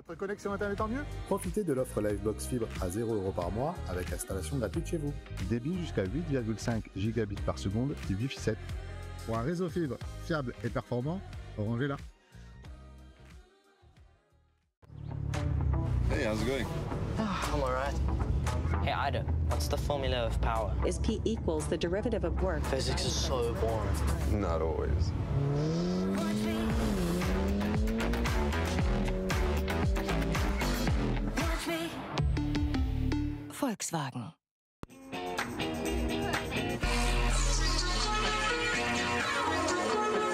Votre connexion internet en mieux? Profitez de l'offre Livebox Fibre à 0 € par mois avec installation gratuite chez vous. Débit jusqu'à 8,5 gigabits par seconde et Wi-Fi 7. Pour un réseau fibre fiable et performant, Orange est là. Hey, how's it going? I'm alright. Hey, Ida, what's the formula of power? Is P equals the derivative of work. Physics is so boring. Not always. Volkswagen.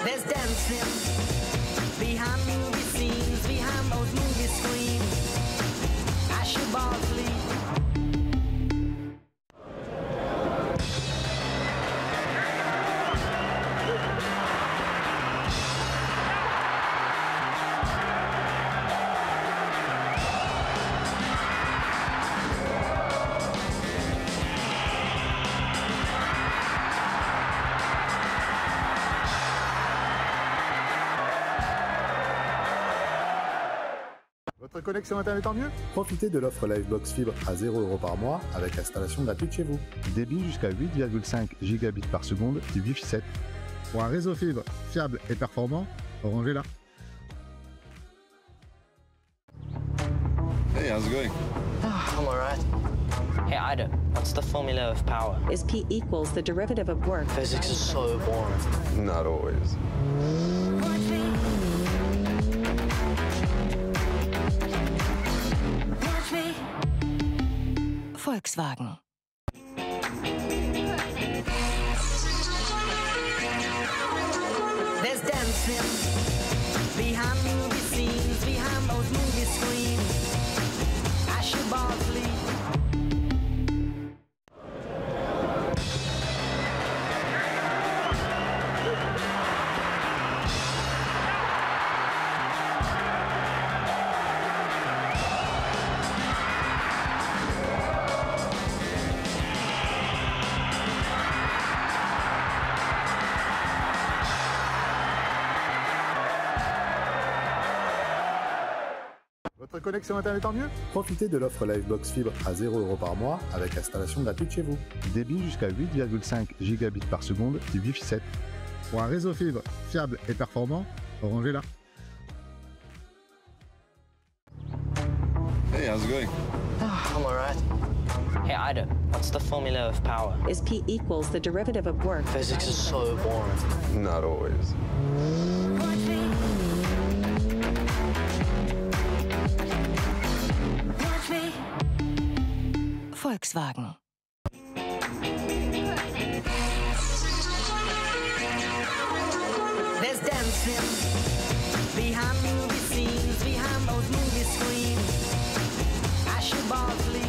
There's dancing behind movie scenes, behind those movie screens. I should ball sleep. Votre connexion internet en mieux? Profitez de l'offre Livebox Fibre à 0 € par mois avec installation gratuite chez vous. Débit jusqu'à 8,5 gigabits par seconde et Wi-Fi 7. Pour un réseau fibre fiable et performant, Orange est là. Hey, how's it going? I'm alright. Hey, Ida, what's the formula of power? Is P equals the derivative of work. Physics is so boring. Not always. Volkswagen. There's dancing behind movie scenes, behind those movie screens. I should ball sleep. Votre connexion internet en mieux? Profitez de l'offre Livebox Fibre à 0 € par mois avec installation gratuite chez vous. Débit jusqu'à 8,5 gigabits par seconde et Wi-Fi 7. Pour un réseau fibre fiable et performant, Orange est là. Hey, how's it going? I'm alright. Hey, Ida, what's the formula of power? Is P equals the derivative of work. Physics is so boring. Not always. Volkswagen. There's dancing behind movie scenes, behind those movie screens. I should ball sleep.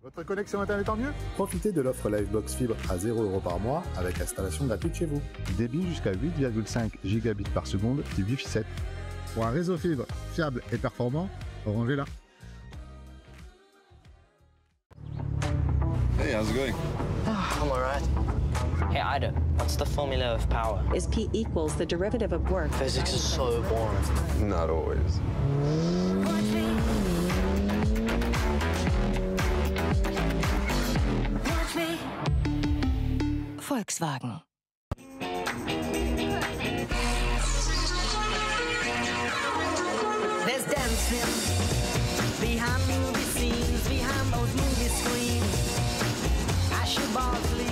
Votre connexion internet en mieux? Profitez de l'offre Livebox Fibre à 0 € par mois avec installation gratuite chez vous. Débit jusqu'à 8,5 gigabits par seconde et Wi-Fi 7. Pour un réseau fibre fiable et performant, Orange est là. Hey, how's it going? I'm alright. Hey, Ida, what's the formula of power? Is P equals the derivative of work. Physics is so boring. Not always. Volkswagen. There's dancing behind movie scenes, behind those movie screens. I should ball sleep.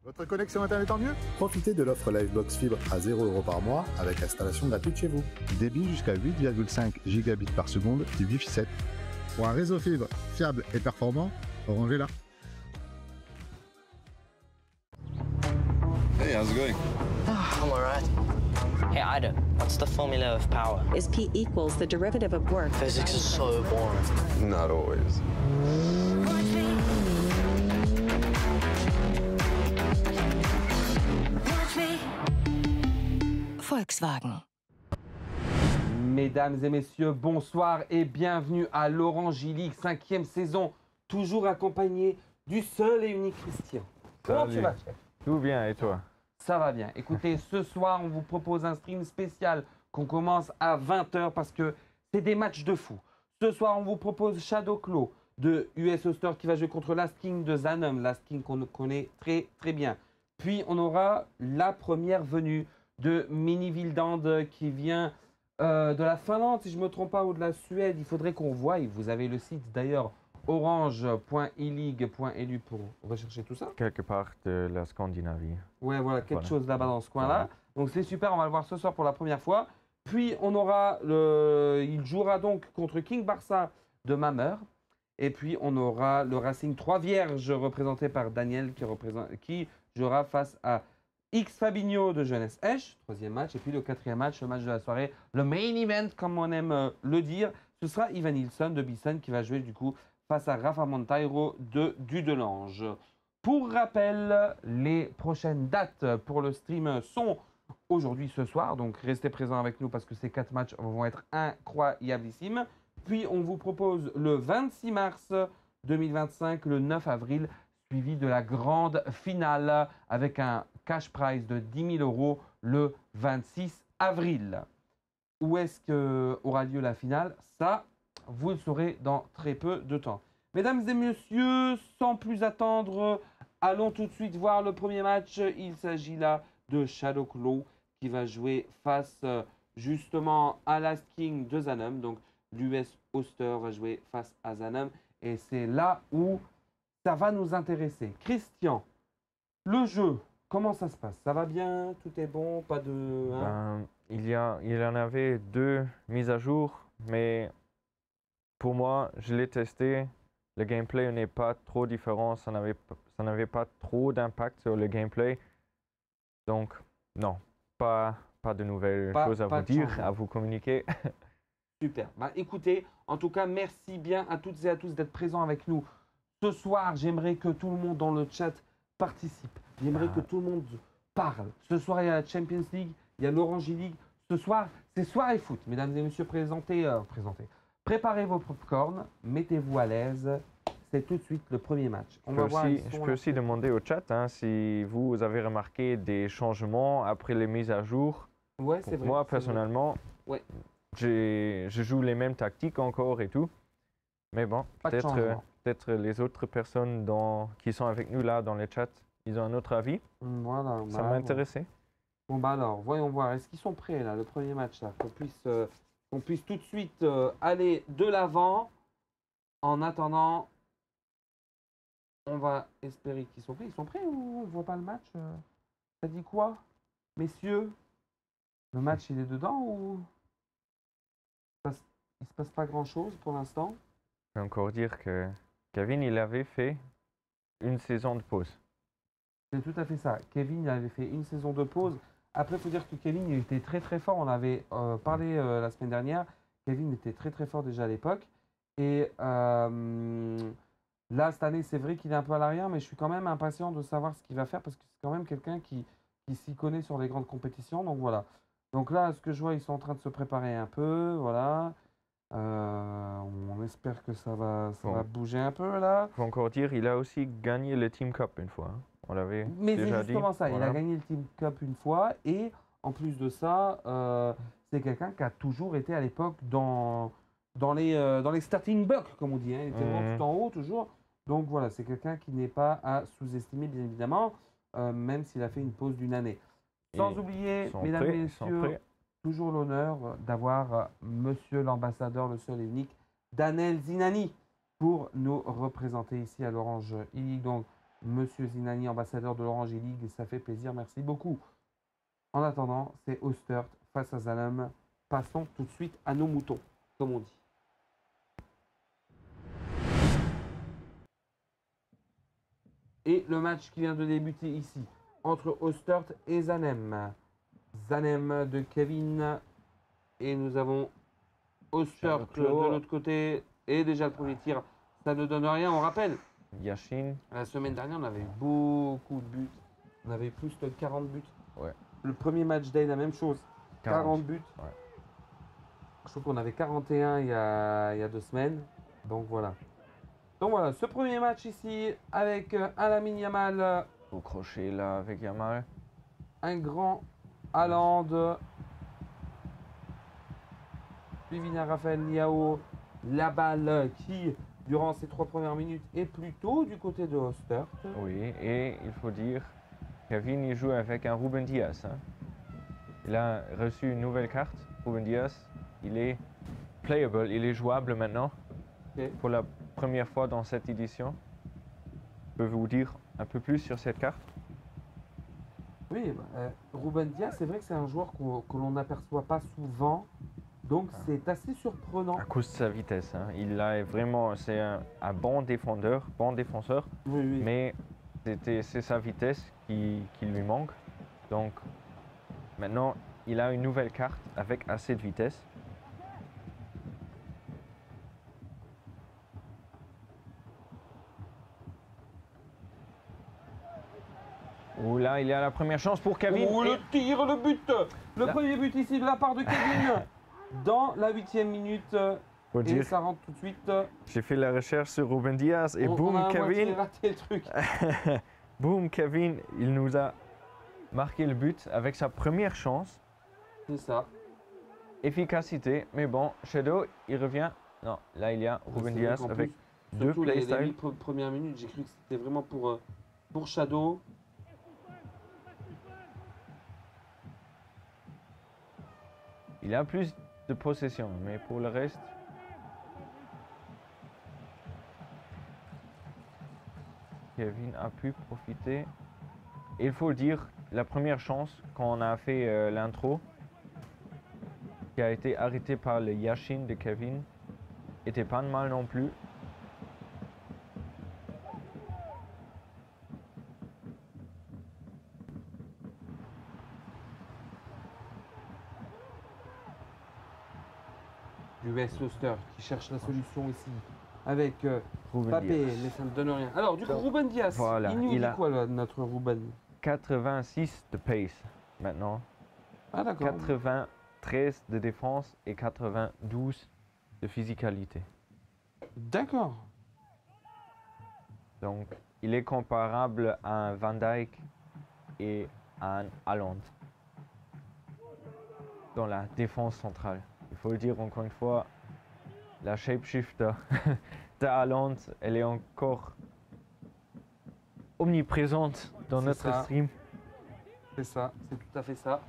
Votre connexion internet en mieux? Profitez de l'offre Livebox Fibre à 0 € par mois avec installation gratuite chez vous. Débit jusqu'à 8,5 gigabits par seconde du Wi-Fi 7. Pour un réseau fibre fiable et performant, Orange est là. Hey, how's it going? I'm alright. Hey, Ida, what's the formula of power? Is P equals the derivative of work Physics is so boring. Not always. Watch me. Watch me. Volkswagen. Mesdames et messieurs, bonsoir et bienvenue à l'Orange League, 5e saison, toujours accompagné du seul et unique Christian. Comment tu vas, chef? Tout bien, et toi? Ça va bien. Écoutez, ce soir, on vous propose un stream spécial qu'on commence à 20 h parce que c'est des matchs de fou. Ce soir, on vous propose Shadow Claw de US Oster qui va jouer contre Last King de Zanum, Last King qu'on connaît très très bien. Puis, on aura la première venue de Mini Vildand qui vient de la Finlande, si je ne me trompe pas, ou de la Suède. Il faudrait qu'on voie. Vous avez le site d'ailleurs orange.eleague.lu pour rechercher tout ça. Quelque part de la Scandinavie. Ouais, voilà, quelque Voilà. chose là-bas dans ce coin-là. Voilà. Donc c'est super, on va le voir ce soir pour la première fois. Puis on aura il jouera donc contre King Barça de Mameur. Et puis on aura le Racing 3 Vierges représenté par Daniel qui jouera face à X Fabinho de Jeunesse Esch, troisième match. Et puis le quatrième match, le match de la soirée, le main event comme on aime le dire, ce sera Ivan Nilsson de Bison qui va jouer du coup face à Rafa Monteiro de Dudelange. Pour rappel, les prochaines dates pour le stream sont aujourd'hui ce soir, donc restez présents avec nous parce que ces 4 matchs vont être incroyablissimes. Puis on vous propose le 26 mars 2025, le 9 avril, suivi de la grande finale avec un cash prize de 10 000 € le 26 avril. Où est-ce qu'aura lieu la finale? Ça, vous le saurez dans très peu de temps. Mesdames et messieurs, sans plus attendre, allons tout de suite voir le premier match. Il s'agit là de Shadow Claw qui va jouer face justement à Last King de Zanum. Donc l'US Oster va jouer face à Zanum. Et c'est là où ça va nous intéresser. Christian, le jeu, comment ça se passe? Ça va bien? Tout est bon? Pas de... hein? Il y en avait 2 mises à jour, mais pour moi, je l'ai testé. Le gameplay n'est pas trop différent, ça n'avait pas trop d'impact sur le gameplay. Donc, non, pas de nouvelles choses à pas vous de dire, changement. à vous communiquer. Super. Bah, écoutez, en tout cas, merci bien à toutes et à tous d'être présents avec nous. Ce soir, j'aimerais que tout le monde dans le chat participe. J'aimerais que tout le monde parle. Ce soir, il y a la Champions League, il y a l'Orange League. Ce soir, c'est soirée foot. Mesdames et messieurs, préparez vos popcorn, mettez-vous à l'aise. C'est tout de suite le premier match. Je peux aussi demander au chat hein, si vous avez remarqué des changements après les mises à jour. Ouais, c'est vrai. Moi, c'est vrai. personnellement, Ouais. je joue les mêmes tactiques encore et tout. Mais bon, Pas de changement. peut-être les autres personnes qui sont avec nous là dans le chat, ils ont un autre avis. Voilà. Ça m'a intéressé. Bon, bah alors, voyons voir. Est-ce qu'ils sont prêts là, le premier match là, qu'on puisse tout de suite aller de l'avant. En attendant, on va espérer qu'ils sont prêts. Ils sont prêts ou on ne voit pas le match Ça dit quoi, messieurs? Le match, il est dedans ou il se passe pas grand-chose pour l'instant? Je peux encore dire que Kevin, il avait fait une saison de pause. C'est tout à fait ça. Kevin il avait fait une saison de pause. Après, il faut dire que Kevin il était très très fort. On avait parlé la semaine dernière. Kevin était très très fort déjà à l'époque. Et là, cette année, c'est vrai qu'il est un peu à l'arrière, mais je suis quand même impatient de savoir ce qu'il va faire parce que c'est quand même quelqu'un qui s'y connaît sur les grandes compétitions. Donc voilà. Donc là, ce que je vois, ils sont en train de se préparer un peu. Voilà. On espère que ça va bouger un peu là. Il faut encore dire, il a aussi gagné le Team Cup une fois. Hein. On l'avait Mais c'est déjà dit. justement ça, il Voilà. a gagné le Team Cup une fois et en plus de ça, c'est quelqu'un qui a toujours été à l'époque dans les starting blocks, comme on dit. Hein. Il était vraiment tout en haut toujours. Donc voilà, c'est quelqu'un qui n'est pas à sous-estimer, bien évidemment, même s'il a fait une pause d'1 année. Sans oublier, mesdames et messieurs, toujours l'honneur d'avoir monsieur l'ambassadeur, le seul et unique, Danel Zinani, pour nous représenter ici à l'Orange League. Donc, Monsieur Zinani, ambassadeur de l'Orange League, et ça fait plaisir, merci beaucoup. En attendant, c'est Ostert face à Zalem. Passons tout de suite à nos moutons, comme on dit. Et le match qui vient de débuter ici, entre Ostert et Zanem. Zanem de Kevin. Et nous avons Ostert de l'autre côté. Et déjà le premier tir, ça ne donne rien. On rappelle, Yashin. la semaine dernière, on avait eu beaucoup de buts. On avait plus de 40 buts. Ouais. Le premier match day, la même chose. 40 buts. Ouais. Je trouve qu'on avait 41 il y a 2 semaines. Donc voilà. Donc voilà, ce premier match ici avec Lamine Yamal, Au crochet là avec Yamal. un grand Haaland, suivi d'un Raphaël Liao. La balle qui, durant ces 3 premières minutes, est plutôt du côté de Ostert. Oui, et il faut dire, Kevin il joue avec un Ruben Dias. Hein. Il a reçu une nouvelle carte. Ruben Dias, il est playable, il est jouable maintenant. Ok. Pour la première fois dans cette édition. Je peux vous dire un peu plus sur cette carte. Oui, Ruben Dias, c'est vrai que c'est un joueur que l'on n'aperçoit pas souvent. Donc c'est assez surprenant. À cause de sa vitesse. Hein. Il a vraiment, c'est un bon défenseur, Oui, oui. mais c'est sa vitesse qui lui manque. Donc maintenant, il a une nouvelle carte avec assez de vitesse. Où là, il y a la première chance pour Kevin. Oh, et- le tir, le but. Le Là. premier but ici de la part de Kevin. Dans la 8e minute. Faut Et dire, ça rentre tout de suite. j'ai fait la recherche sur Ruben Dias et On boum, a à moitié Kevin. raté le truc. Boum, Kevin, il nous a marqué le but avec sa première chance. C'est ça. Efficacité, mais bon, Shadow, il revient. Non, là il y a Ruben C'est vrai Dias qu'en avec plus, deux surtout les playstyles. 8 premières minutes, j'ai cru que c'était vraiment pour Shadow. Il a plus de possession, mais pour le reste, Kevin a pu profiter. Et il faut le dire, la première chance, quand on a fait l'intro, qui a été arrêté par le Yashin de Kevin, était pas mal non plus. L'US Oster qui cherche la solution ici avec Ruben Papé, Dias. mais ça ne donne rien. Alors, du coup, Ruben Dias, Voilà, il nous il dit a- quoi, là, notre Ruben? 86 de pace maintenant, Ah, d'accord. 93 de défense et 92 de physicalité. D'accord. Donc, il est comparable à un Van Dijk et à un Haaland dans la défense centrale. Il faut le dire encore une fois, la shapeshifter de Haaland, elle est encore omniprésente dans C'est notre ça. stream. C'est ça, c'est tout à fait ça.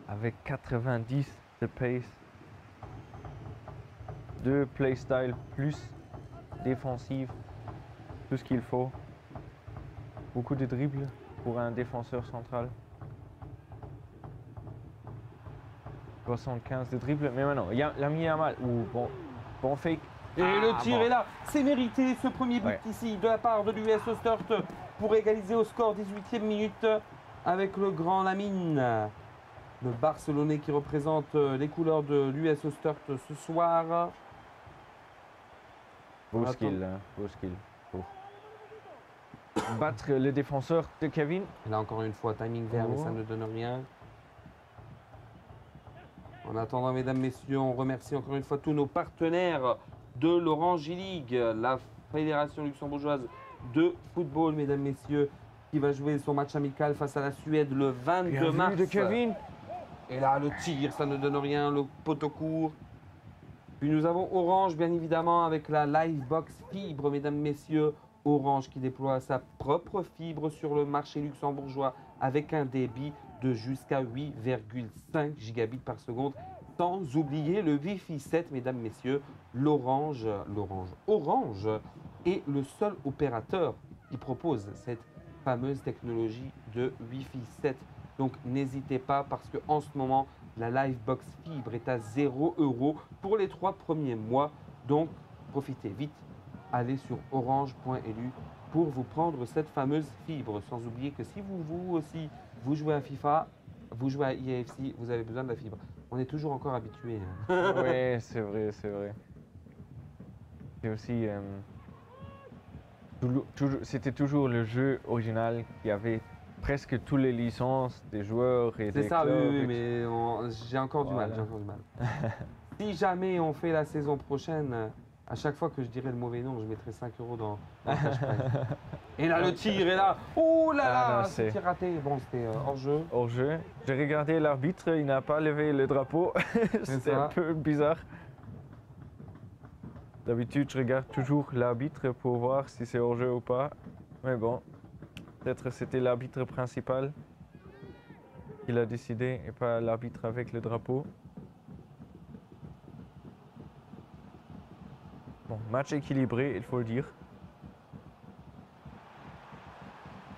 Avec 90 de pace, 2 playstyle plus défensive, tout ce qu'il faut. Beaucoup de dribbles pour un défenseur central. 75 de dribbles, mais maintenant, il y a Lamine Yamal ou bon fake. Et le tir bon. est là. C'est mérité ce premier but Ouais. ici de la part de l'US Ostert pour égaliser au score 18e minute avec le grand Lamine. Le Barcelonais qui représente les couleurs de l'US Ostert ce soir. Beau Attends. skill, hein, beau skill. Pour battre le défenseur de Kevin. Et là encore une fois, timing vert, mais Oh. ça ne donne rien. En attendant, mesdames, messieurs, on remercie encore une fois tous nos partenaires de l'Orange League, la fédération luxembourgeoise de football, mesdames, messieurs, qui va jouer son match amical face à la Suède le 22 Bien vu mars. de Kevin. Et là, le tir, ça ne donne rien, le poteau court. Puis nous avons Orange, bien évidemment, avec la Livebox Fibre, mesdames, messieurs. Orange qui déploie sa propre fibre sur le marché luxembourgeois avec un débit de jusqu'à 8,5 gigabits par seconde. Sans oublier le Wi-Fi 7, mesdames, messieurs, Orange est le seul opérateur qui propose cette fameuse technologie de Wi-Fi 7. Donc n'hésitez pas parce qu'en ce moment, la Livebox Fibre est à 0 € pour les 3 premiers mois. Donc profitez vite, allez sur orange.lu pour vous prendre cette fameuse fibre. Sans oublier que si vous aussi, vous jouez à FIFA, vous jouez à EAFC, vous avez besoin de la fibre. On est toujours encore habitué. Hein. Oui, c'est vrai, c'est vrai. Et aussi, c'était toujours le jeu original qui avait presque toutes les licences des joueurs et C'est des ça, clubs. oui, mais j'ai encore du mal, Voilà. j'ai encore du mal. Si jamais on fait la saison prochaine, à chaque fois que je dirais le mauvais nom, je mettrai 5 € dans le cash prize. Et là, le tir est là. Oh là Ah là, non, c'est tir raté. Bon, c'était hors jeu. Hors jeu. J'ai regardé l'arbitre, il n'a pas levé le drapeau. C'était ça. un peu bizarre. D'habitude, je regarde toujours l'arbitre pour voir si c'est hors jeu ou pas. Mais bon, peut-être c'était l'arbitre principal qui l'a décidé et pas l'arbitre avec le drapeau. Bon, match équilibré, il faut le dire.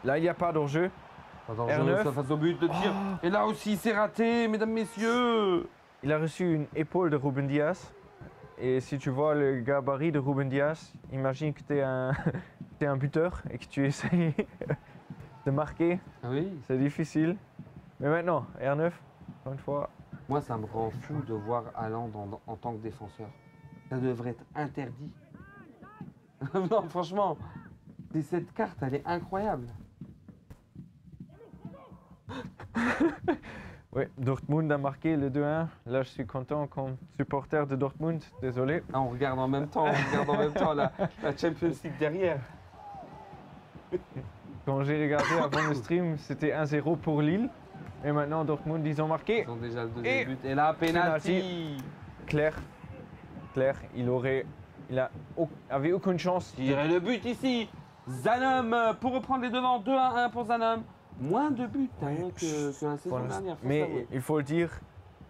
Là, il n'y a pas d'hors-jeu. Attends, R9. ça face au but de tir. Et là aussi, c'est raté, mesdames, messieurs. Il a reçu une épaule de Ruben Dias. Et si tu vois le gabarit de Ruben Dias, imagine que tu es un buteur et que tu essayes de marquer. Ah oui. C'est difficile. Mais maintenant, R9, encore une fois. Moi, ça me rend fou de voir Haaland en tant que défenseur. Ça devrait être interdit. Non, franchement, cette carte, elle est incroyable. Oui, Dortmund a marqué le 2-1. Là, je suis content comme supporter de Dortmund. Désolé. Ah, on regarde en même temps, la Champions League derrière. Quand j'ai regardé avant le stream, c'était 1-0 pour Lille. Et maintenant, Dortmund, ils ont marqué. Ils ont déjà le Et deuxième but. Et là, penalty. Claire, avait aucune chance. Tirer le but ici. Zanum pour reprendre les devants. 2-1 pour Zanum. Moins de buts hein, que la saison dernière. faut Mais s'avouer. il faut le dire,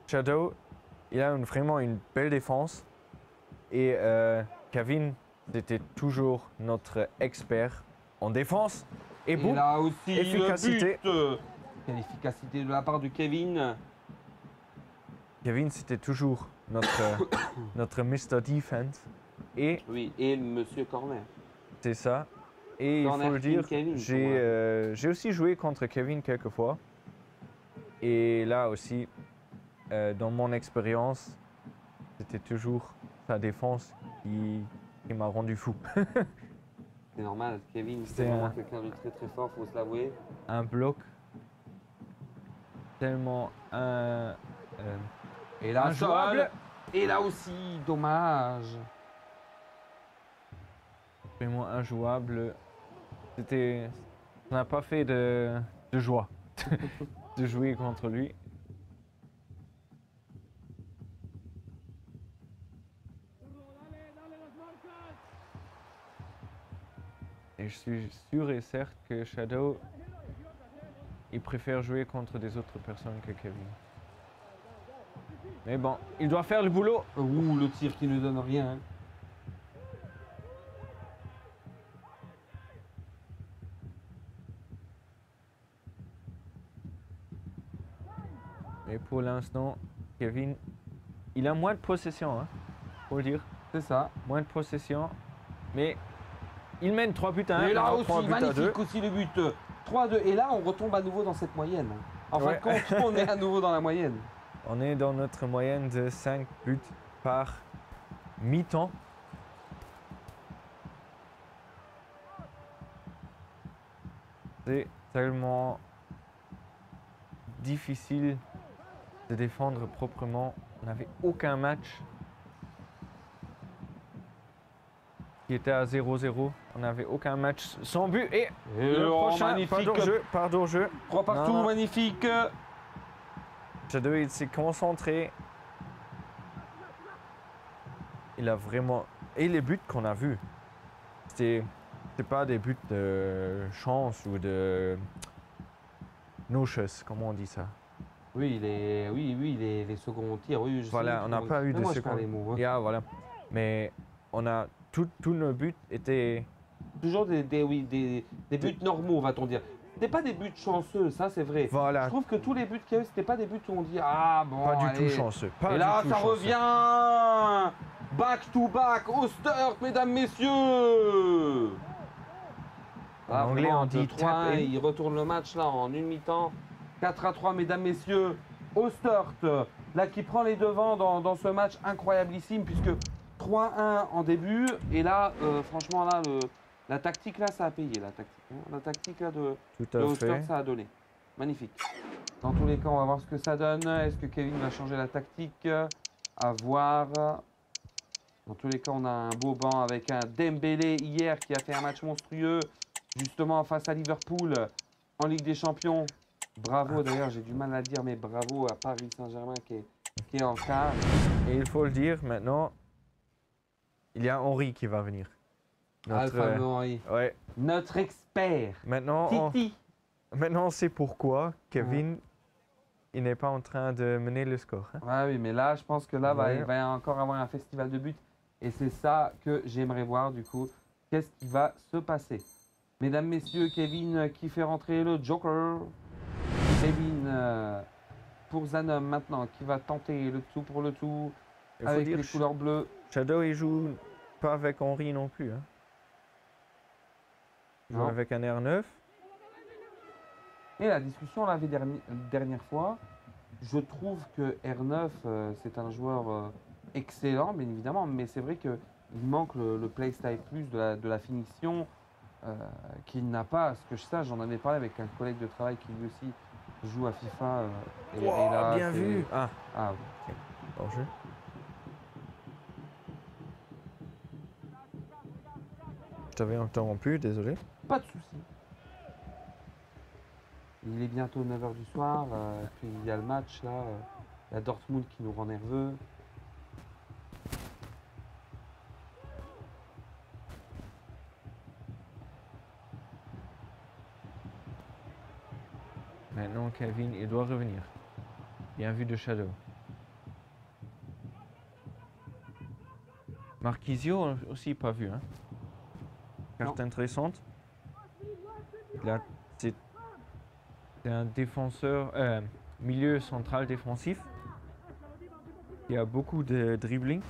Shadow, il a vraiment une belle défense. Et Kevin, c'était toujours notre expert en défense. Et Et boum, là aussi, efficacité. le but. Quelle efficacité de la part de Kevin. Kevin, c'était toujours notre Mr. Defense. Et Oui, et Monsieur Corner. c'est ça. Et il Corner faut le King dire, Kevin, pour j'ai aussi joué contre Kevin quelques fois. Et là aussi, dans mon expérience, c'était toujours sa défense qui m'a rendu fou. C'est normal, Kevin, c'est C'est vraiment un- quelqu'un de très très fort, faut se l'avouer. Un bloc tellement Et là, injouable. seul. Et là aussi, dommage. Vraiment injouable. Ça n'a pas fait de joie de jouer contre lui. Et je suis sûr et certain que Shadow, il préfère jouer contre des autres personnes que Kevin. Mais bon, il doit faire le boulot. Ouh, le tir qui ne donne rien. hein. Mais pour l'instant, Kevin, il a moins de possession, hein, faut le dire. C'est ça. Moins de possession. Mais il mène 3 buts à 1. Et là non, 3 aussi, buts à 2. magnifique aussi le but. 3-2. Et là, on retombe à nouveau dans cette moyenne. En fin Ouais. de compte, on est à nouveau dans la moyenne. On est dans notre moyenne de 5 buts par mi-temps. C'est tellement difficile de défendre proprement. On n'avait aucun match qui était à 0-0. On n'avait aucun match sans but. Et Et le oh, prochain, magnifique. pas d'hors-jeu. 3 partout, Non, non. magnifique. Shadow, il s'est concentré. Il a vraiment... Et les buts qu'on a vus, c'est pas des buts de chance ou de no-chance, comment on dit ça? Oui, les seconds tirs, oui. Je Voilà, sais, on n'a pas eu de moi, je perds secondes. les mots, hein. Yeah, voilà. Mais on a tous nos buts étaient Toujours des buts normaux, va-t-on dire. C'était pas des buts chanceux, ça c'est vrai. voilà, Je trouve que tous les buts qu'il y a eu, c'était pas des buts où on dit ah bon. pas du allez. tout chanceux. Pas Et du là, tout ça chanceux. revient back to back au Sturt, mesdames, messieurs. Là, En anglais, vraiment, on dit 2-3-1, tap in. il retourne le match là en une mi-temps. 4-3, mesdames, messieurs. Au Sturt, là qui prend les devants dans ce match incroyablissime, puisque 3-1 en début. Et là, franchement, là, la tactique là, ça a payé. La tactique, hein. La tactique là de Tout le à Sturt, fait. ça a donné. Magnifique. Dans tous les cas, on va voir ce que ça donne. Est-ce que Kevin va changer la tactique? À voir. Dans tous les cas, on a un beau banc avec un Dembélé hier qui a fait un match monstrueux, justement face à Liverpool en Ligue des Champions. Bravo d'ailleurs, j'ai du mal à le dire, mais bravo à Paris Saint-Germain qui est en quart. Et il faut le dire maintenant, il y a Henri qui va venir. Ah, le Notre, fameux Henri. ouais. Notre expert. Maintenant, Titi. maintenant on sait pourquoi Kevin, il n'est pas en train de mener le score. Hein. Ouais, oui, mais là, je pense que là, Ouais. il va encore avoir un festival de buts. Et c'est ça que j'aimerais voir, du coup. Qu'est-ce qui va se passer? Mesdames, messieurs, Kevin qui fait rentrer le Joker. Kevin pour Zanom maintenant, qui va tenter le tout pour le tout. Il faut Avec dire, les couleurs bleues. Shadow, il joue pas avec Henri non plus. Hein. Il joue Non. avec un R9. Et la discussion, on l'avait dernière fois. Je trouve que R9, c'est un joueur excellent, bien évidemment, mais c'est vrai qu'il manque le playstyle plus de la finition qu'il n'a pas. À ce que je sache, j'en avais parlé avec un collègue de travail qui lui aussi joue à FIFA. Et là, bien c'est- vu. Ah, Ah, hors jeu. Je t'avais interrompu, désolé. pas de souci. Il est bientôt 9h du soir, puis il y a le match là. Il y a Dortmund qui nous rend nerveux. Maintenant, Kevin, il doit revenir. Bien vu de Shadow. Marquisio aussi pas vu. Hein. Carte intéressante. Là, c'est un défenseur, milieu central défensif. Il y a beaucoup de dribbling.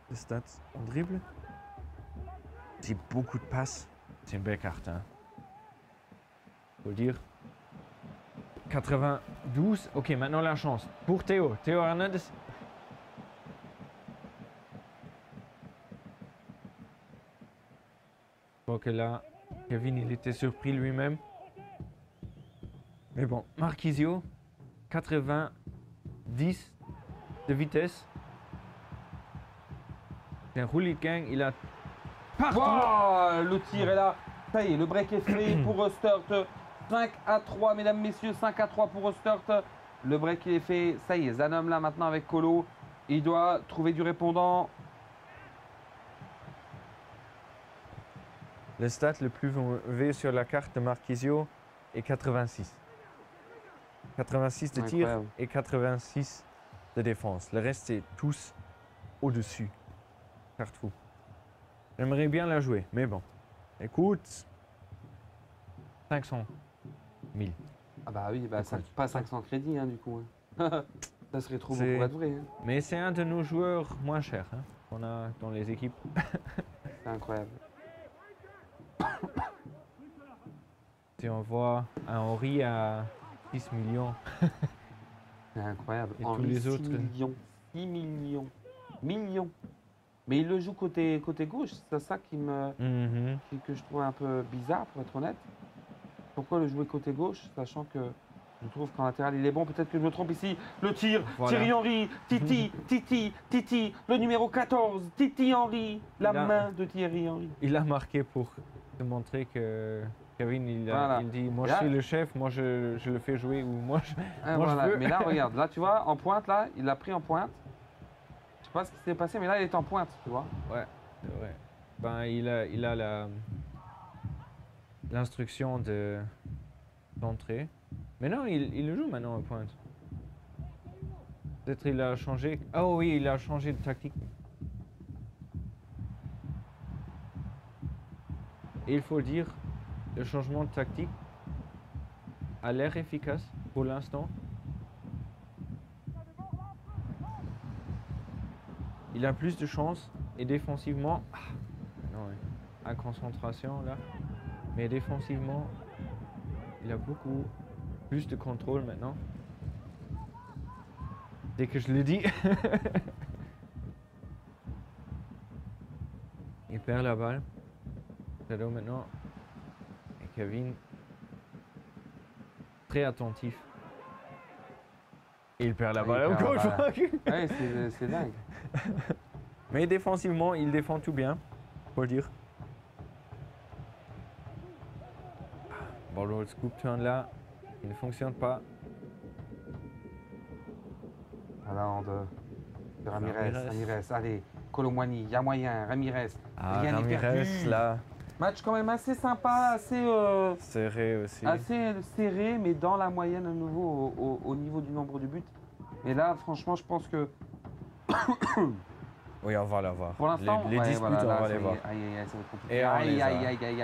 Les stats en dribble. C'est beaucoup de passes. C'est une belle carte. Hein. Faut le dire. 92. Ok, maintenant la chance. Pour Théo. Théo Hernandez. Je crois que là, Kevin, il était surpris lui-même. Mais bon, Marquisio. 90 de vitesse. C'est un hooligan. Il a partout. Wow, le tir est là. Ça y est, le break est fait pour Sturt. 5-3, mesdames, messieurs, 5-3 pour Sturt. Le break est fait. Ça y est, Zanom là maintenant avec Colo. Il doit trouver du répondant. Le stat le plus mauvais sur la carte de Marquisio est 86. 86 de tir Incroyable. et 86 de défense. Le reste, c'est tous au-dessus. Carte fou. J'aimerais bien la jouer, mais bon. Écoute, 500 000. Ah bah oui, bah ça, Écoute. pas 500 crédits hein, du coup. Hein. Ça serait trop beau C'est- pour être vrai. Hein. Mais c'est un de nos joueurs moins chers hein, qu'on a dans les équipes. C'est incroyable. Si on voit un Henri à 6 millions, C'est incroyable. Et Henry, tous les 6 autres. millions. 6 millions. Millions. Mais il le joue côté gauche. C'est ça qui me, que je trouve un peu bizarre, pour être honnête. Pourquoi le jouer côté gauche, sachant que je trouve qu'en latéral il est bon. Peut-être que je me trompe ici. Le tir, Voilà. Thierry Henry, Titi, le numéro 14, Titi Henry, la Il a- main de Thierry Henry. il a marqué pour te montrer que Kevin, Voilà. il dit, moi Là- je suis le chef, moi je le fais jouer ou moi je... Ah, Moi, je voilà. veux. Mais là, regarde, là tu vois, en pointe, là, il l'a pris en pointe. Je sais pas ce qui s'est passé, mais là il est en pointe, tu vois. Ouais, c'est vrai. Ben, il a l'instruction d'entrer. Mais non, il le joue maintenant en pointe. Peut-être il a changé. Oh oui, il a changé de tactique. Et il faut dire, le changement de tactique a l'air efficace pour l'instant. Il a plus de chance et défensivement, non, à concentration là, mais défensivement, il a beaucoup plus de contrôle maintenant. Dès que je le dis. Il perd la balle. Shadow maintenant. Et Kevin. Très attentif. Et il perd la balle encore une fois. Ouais, c'est dingue. Mais défensivement, il défend tout bien. Faut le dire. Bon, le scoop turn là, il ne fonctionne pas. Alors de Ramirez. Allez, Colomwani, il y a moyen. Ramirez. Ah, rien n'est Ramirez perdu. là. Match quand même assez sympa, assez Serré aussi. assez serré, mais dans la moyenne à nouveau au niveau du nombre de buts. Et là, franchement, je pense que Oui, on va l'avoir. pour l'instant, les 10 buts, voilà, on là, va les voir. Aïe, aïe, aïe, ça va être compliqué. Et on les a.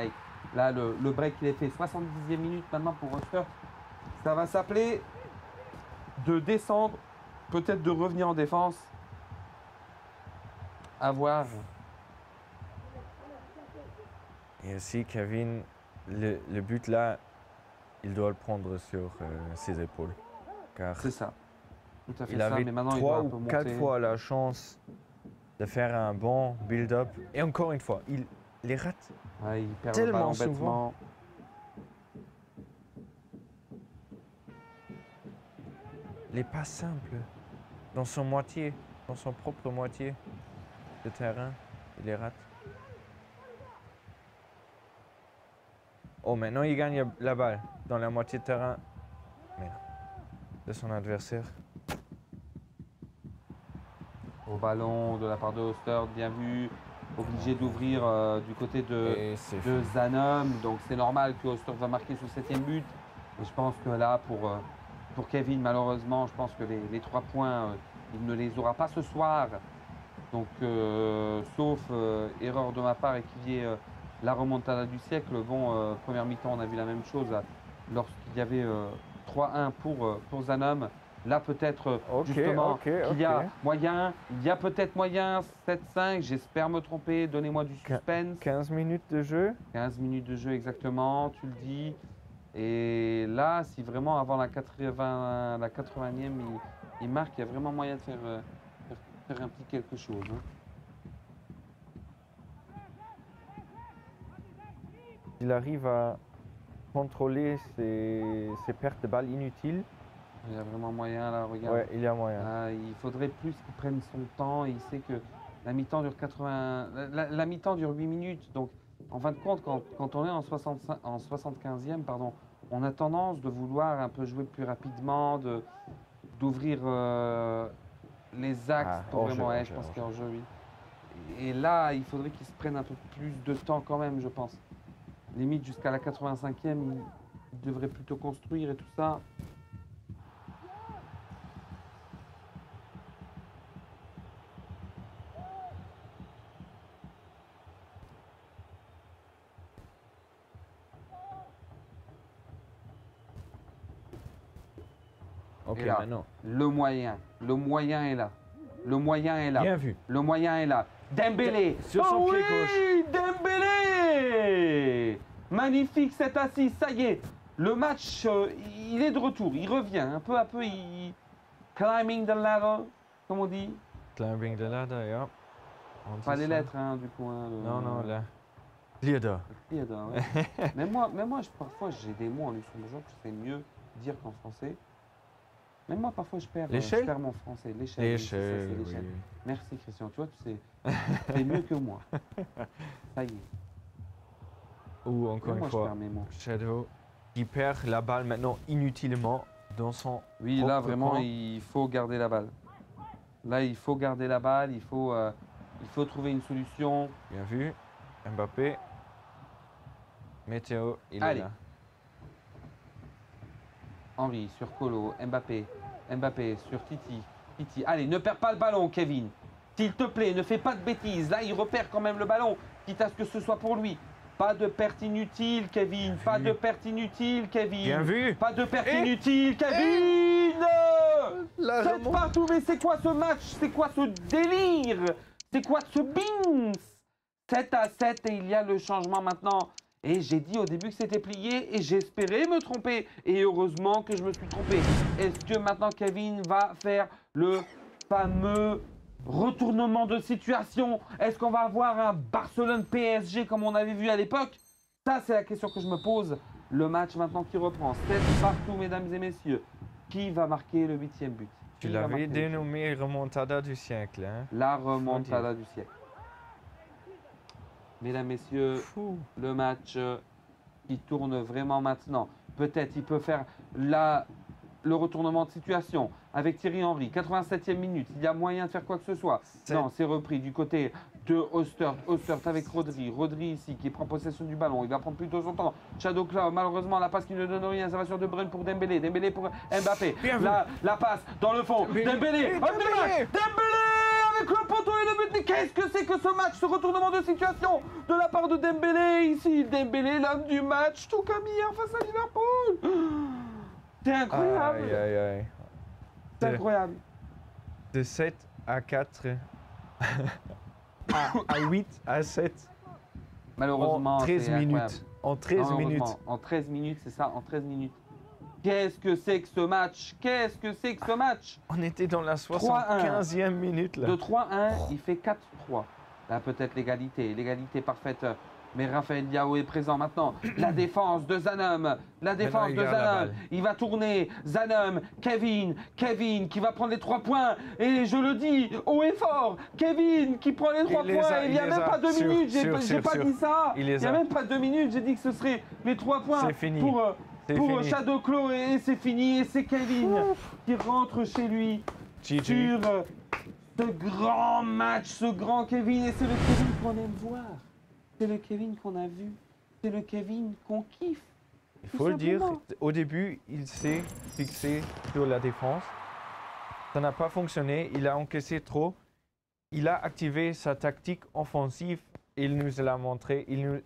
Aïe. Là, le break qu'il a fait, 70e minute maintenant pour Roster. Ça va s'appeler de descendre, peut-être de revenir en défense. À voir. Et aussi, Kevin, le but là, il doit le prendre sur ses épaules. Car C'est ça. Tout à fait il ça, avait mais maintenant il doit 3 un peu ou 4 monter. fois la chance de faire un bon build-up. Et encore une fois, il les rate. Ouais, il perd tellement le ballon souvent. bêtement. Les pas simples. Dans son moitié, dans son propre moitié de terrain, il les rate. Oh, maintenant il gagne la balle dans la moitié de terrain. Mais non. De son adversaire. Au ballon de la part de Oster, bien vu. Obligé d'ouvrir du côté Et c'est de Zanum. Donc c'est normal que Oster va marquer son 7e but. Et je pense que là, pour Kevin, malheureusement, je pense que les 3 points, il ne les aura pas ce soir. Donc, sauf erreur de ma part et qu'il y ait la remontada du siècle. Bon, première mi-temps, on a vu la même chose lorsqu'il y avait 3-1 pour Zanum. Là, peut-être justement qu'il y a moyen, il y a peut-être moyen, 7-5, j'espère me tromper, donnez-moi du suspense. 15 minutes de jeu. 15 minutes de jeu exactement, tu le dis. Et là, si vraiment avant la 80e, il marque, il y a vraiment moyen de faire un petit quelque chose. Hein. Il arrive à contrôler ses pertes de balles inutiles. Il y a vraiment moyen là, regarde. Ouais, il y a moyen. Là, il faudrait plus qu'il prenne son temps. Il sait que la mi-temps dure 80. La mi-temps dure 8 minutes. Donc, en fin de compte, quand on est en 75e, pardon, on a tendance de vouloir un peu jouer plus rapidement, d'ouvrir les axes pour hors-jeu, vraiment. Ouais, hors-jeu, je pense qu'il y a hors-jeu. hors-jeu, oui. Et là, il faudrait qu'il se prenne un peu plus de temps quand même, je pense. Limite jusqu'à la 85e, il devrait plutôt construire et tout ça. Ok, Et là, maintenant. le moyen est là. Le moyen est là. Bien vu. Le moyen est là. Dembélé. Sur son Oh pied oui, Dembélé. Magnifique cette assise, ça y est. Le match, il est de retour. Il revient un peu à peu. Climbing the ladder, comme on dit. Climbing the ladder, ja. Pas les lettres, hein, du coup. Hein, Non, non, là. Ladder. Ladder, ouais. mais moi, parfois, j'ai des mots en luxembourgeois que je sais mieux dire qu'en français. Même moi, parfois, je perds mon français. L'échelle. Oui, c'est ça, c'est L'échelle, l'échelle. oui. Merci, Christian. Tu vois, tu sais, c'est mieux que moi. Ça y est. Ou encore Même moi, une je fois, perds mes mots. Shadow, qui perd la balle maintenant inutilement dans son. Oui, là, propre vraiment, camp. il faut garder la balle. Là, il faut garder la balle. Il faut trouver une solution. Bien vu. Mbappé. Météo, il Allez. est là. Henry sur Colo, Mbappé. Mbappé sur Titi. Titi, allez, ne perds pas le ballon, Kevin. S'il te plaît, ne fais pas de bêtises. Là, il repère quand même le ballon, quitte à ce que ce soit pour lui. Pas de perte inutile, Kevin. Pas de perte inutile, Kevin. Bien vu. Pas de perte inutile, Kevin. La 7 partout, mais c'est quoi ce match? C'est quoi ce délire? C'est quoi ce bins? 7-7 et il y a le changement maintenant. Et j'ai dit au début que c'était plié et j'espérais me tromper. Et heureusement que je me suis trompé. Est-ce que maintenant Kevin va faire le fameux retournement de situation? Est-ce qu'on va avoir un Barcelone-PSG comme on avait vu à l'époque? Ça, c'est la question que je me pose. Le match maintenant qui reprend. 7 partout, mesdames et messieurs. Qui va marquer le 8e but? Tu Qui va l'avais marquer le 8e? dénommé remontada du siècle. Hein? La remontada du siècle. Mesdames, messieurs, Fou. le match qui tourne vraiment maintenant. Peut-être il peut faire le retournement de situation avec Thierry Henry. 87e minute, il y a moyen de faire quoi que ce soit. Non, c'est repris du côté de Ostert. Ostert avec Rodri. Rodri ici qui prend possession du ballon. Il va prendre plutôt son temps. Shadow Cloud, malheureusement, la passe qui ne donne rien. Salvation de Bruyne pour Dembélé. Dembélé pour Mbappé. La passe dans le fond. Dembélé. Dembélé avec le poteau et le but. Mais qu'est-ce que c'est que ce match, ce retournement de situation de la part de Dembélé ici? Dembélé, l'homme du match, tout comme hier face à Liverpool. C'est incroyable. Aïe, aïe, aïe. C'est incroyable. De 7 à 4 à 8 à 7 Malheureusement, en 13 c'est incroyable. minutes. En 13 minutes. En 13 minutes, c'est ça, en 13 minutes. Qu'est-ce que c'est que ce match? Qu'est-ce que c'est que ce match? On était dans la 75e minute là. De 3-1, il fait 4-3. Là, peut-être l'égalité parfaite. Mais Raphaël Leao est présent maintenant. La défense de Zanum. La défense il de garde la Zanum. balle. Il va tourner. Zanum, Kevin qui va prendre les 3 points. Et je le dis haut et fort. Kevin qui prend les 3 les points. a, Il n'y a il même les a. pas 2 Sûr, minutes. sûr, J'ai pas sûr. dit ça. Il Il les n'y a a. même pas 2 minutes. J'ai dit que ce serait les 3 points. C'est fini. Pour C'est fini. Shadow Claw. Et c'est fini. Et c'est Kevin qui rentre chez lui. GG. Sur ce grand match, ce grand Kevin. Et c'est le Kevin qu'on aime voir. C'est le Kevin qu'on a vu. C'est le Kevin qu'on kiffe. Il tout faut le dire, simplement. au début, il s'est fixé sur la défense. Ça n'a pas fonctionné, il a encaissé trop. Il a activé sa tactique offensive. Il nous l'a montré, il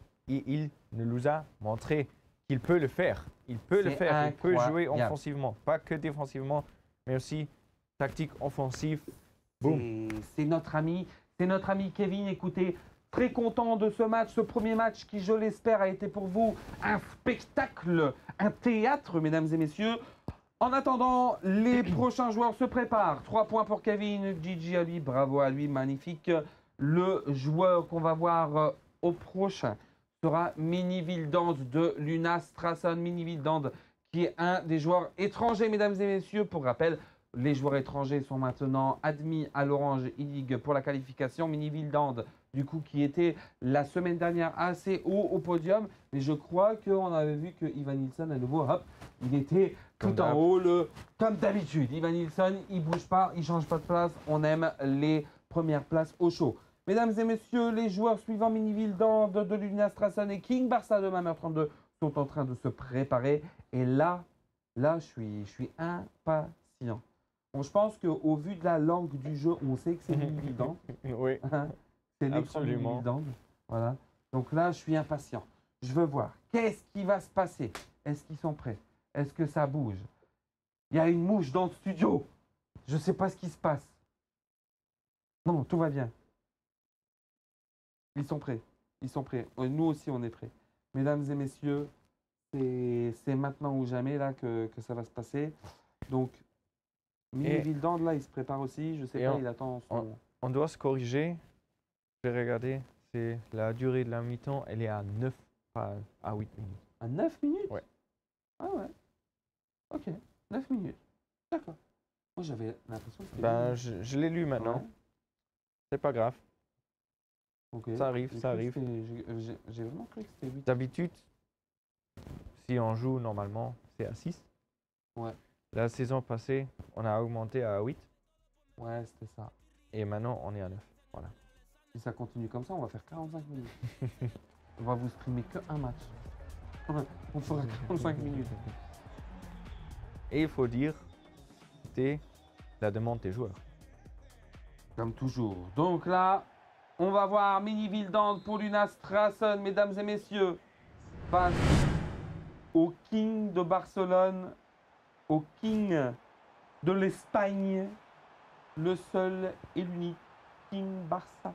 nous a montré qu'il peut le faire. Il peut le C'est faire, il peut jouer incroyable. offensivement. Pas que défensivement, mais aussi tactique offensive. Boum. C'est notre ami Kevin. Écoutez, très content de ce match, ce premier match qui, je l'espère, a été pour vous un spectacle, un théâtre, mesdames et messieurs. En attendant, les prochains joueurs se préparent. 3 points pour Kevin, Gigi à lui, bravo à lui, magnifique. Le joueur qu'on va voir au prochain sera Mini Wildand de Luna Strassen. Mini Wildand qui est un des joueurs étrangers, mesdames et messieurs. Pour rappel, les joueurs étrangers sont maintenant admis à l'Orange E-League pour la qualification. Mini Wildand, du coup, qui était la semaine dernière assez haut au podium. Mais je crois qu'on avait vu que Ivan Nilsson, à nouveau, hop, il était tout en haut, comme d'habitude. Ivan Nilsson, il bouge pas, il change pas de place. On aime les premières places au show. Mesdames et messieurs, les joueurs suivants, Mini Wildand de Luna Strassen et King Barça de Mameur 32 sont en train de se préparer. Et là, je suis impatient. Bon, je pense qu'au vu de la langue du jeu, on sait que c'est Mini Wildand. Oui, C'est l'écran absolument. Mini Wildand. Voilà. Donc là, je suis impatient. Je veux voir. Qu'est-ce qui va se passer? Est-ce qu'ils sont prêts? Est-ce que ça bouge? Il y a une mouche dans le studio. Je ne sais pas ce qui se passe. Non, tout va bien. Ils sont prêts. Ils sont prêts. Nous aussi, on est prêts. Mesdames et messieurs, c'est maintenant ou jamais là que ça va se passer. Donc, Mini Wildand, là, il se prépare aussi. Je sais pas, il attend son... On doit se corriger. Je vais regarder, c'est la durée de la mi-temps, elle est à 9, pas à 8 minutes. À 9 minutes? Ouais. Ah ouais. Ok, 9 minutes. D'accord. Moi, j'avais l'impression que c'était... Ben, je l'ai lu maintenant. Ouais. C'est pas grave. Ok. Ça arrive, J'ai ça cru que arrive. c'était- J'ai vraiment cru que c'était 8. D'habitude, si on joue normalement, c'est à 6. Ouais. La saison passée, on a augmenté à 8 Ouais, c'était ça. et maintenant on est à 9. Voilà. Si ça continue comme ça, on va faire 45 minutes. On va vous streamer que un match. On fera 45 minutes. Et il faut dire, c'est la demande des joueurs. Comme toujours. Donc là, on va voir Mini Vildant pour Luna Strassen, mesdames et messieurs, face au King de Barcelone, au King de l'Espagne, le seul et l'unique King Barça.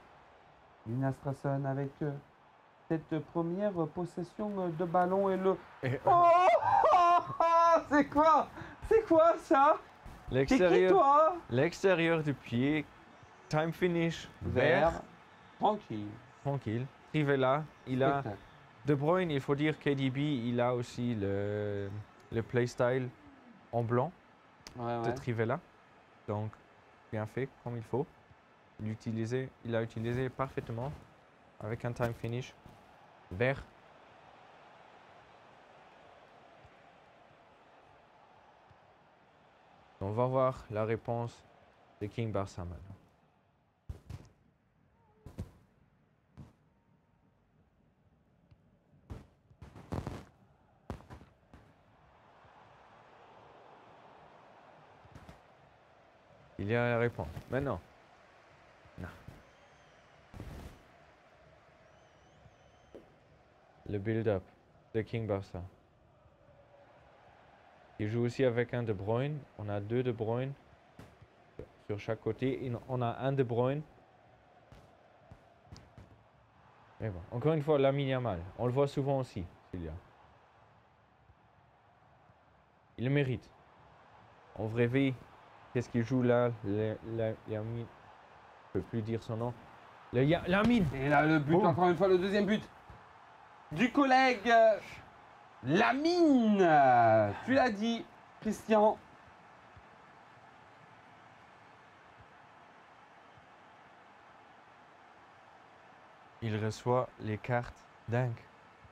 Luna Strassen avec cette première possession de ballon et le... Oh, c'est quoi? C'est quoi ça? C'est qui toi? L'extérieur du pied, time finish, vert, Tranquille. tranquille. Trivela, il a Spectacle. De Bruyne, il faut dire KDB, il a aussi le playstyle en blanc Ouais, de Trivela. Donc, bien fait, comme il faut. Il a utilisé parfaitement avec un time finish vert. On va voir la réponse de King Barça maintenant. Il y a la réponse. Maintenant. Non. Le build-up de King Barça. Il joue aussi avec un De Bruyne. On a deux De Bruyne sur chaque côté. On a un De Bruyne. Mais bon, encore une fois, Lamine Yamal. On le voit souvent aussi, Sylvia. Il le mérite. En vrai vie, qu'est-ce qu'il joue là? Lamine. Je peux plus dire son nom. Lamine. Et là, le but, Boum. encore une fois, le deuxième but du collègue Lamine. Tu l'as dit, Christian. Il reçoit les cartes dingues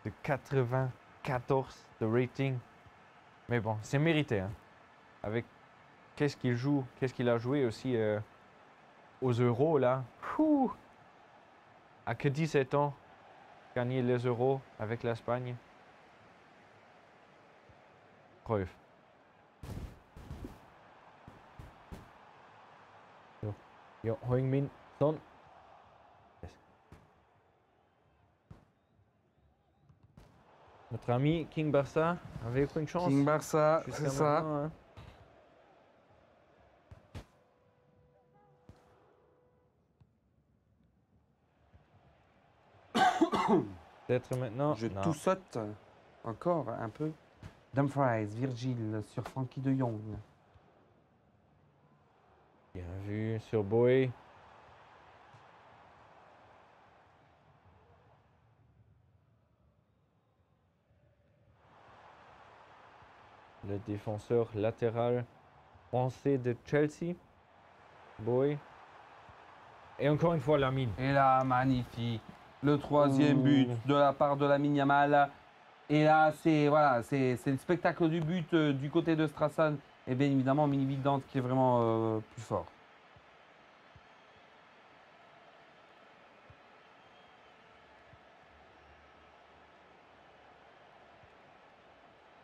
de 94 de rating. Mais bon, c'est mérité. Hein. Avec qu'est-ce qu'il joue, qu'est-ce qu'il a joué aussi aux euros là. Ouh. À que 17 ans, gagner les euros avec l'Espagne. Preuve. Yo, Heung-min Son. Yes. Notre ami King Barça avait aucune chance. King Barça, jusqu'à c'est ça. maintenant, hein. Peut-être maintenant. Je Non. tout saute encore un peu. Dumfries, Virgil sur Frankie de Jong. Bien vu sur Boy. Le défenseur latéral français de Chelsea. Boy. Et encore une fois Lamine. Et là, magnifique. Le troisième Ouh. but de la part de Lamine Yamal. Et là, c'est voilà, c'est le spectacle du but du côté de Strassen. Et bien évidemment, Mini Vildant qui est vraiment plus fort.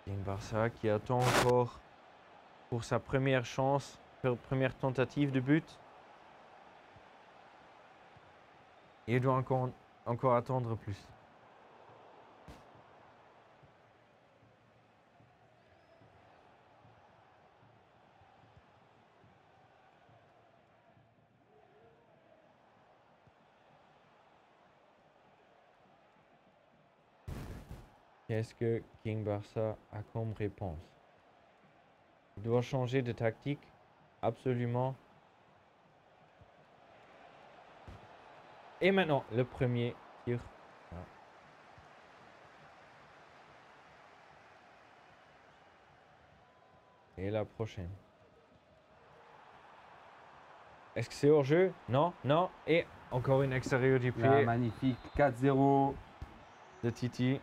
King Barça qui attend encore pour sa première chance, première tentative de but. Et il doit encore attendre plus. Qu'est-ce que King Barça a comme réponse? Il doit changer de tactique, absolument. Et maintenant, le premier tir. Ah. Et la prochaine. Est-ce que c'est hors jeu? Non, non. Et encore une extérieure du Là, pied magnifique. 4-0. de Titi.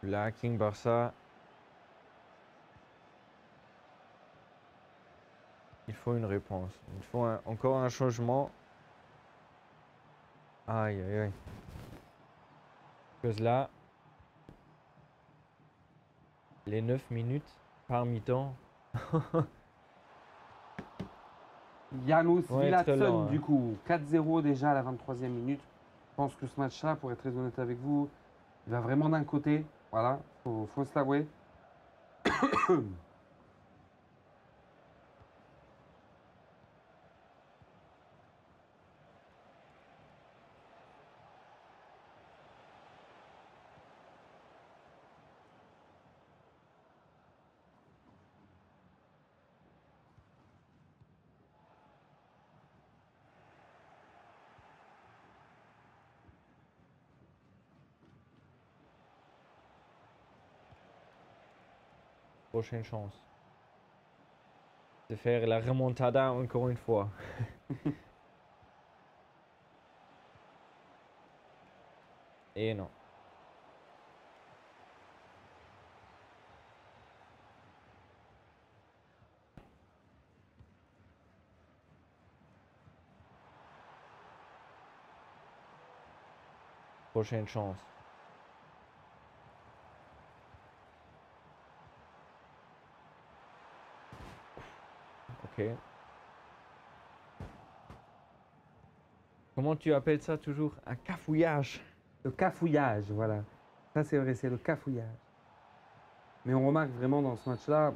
Là, King Barça. Il faut une réponse. Il faut encore un changement. Aïe, aïe, aïe. Parce que là, les 9 minutes par mi-temps. Janus Ouais, très Villatsson, lent, hein. du coup, 4-0 déjà à la 23e minute. Je pense que ce match-là, pour être très honnête avec vous, il va vraiment d'un côté. Voilà, faut se l'avouer. Prochaine chance. De faire la remontada encore une fois. Et non. Prochaine chance. Ok. Comment tu appelles ça toujours? Un cafouillage. Le cafouillage, voilà. Ça, c'est vrai, c'est le cafouillage. Mais on remarque vraiment dans ce match-là,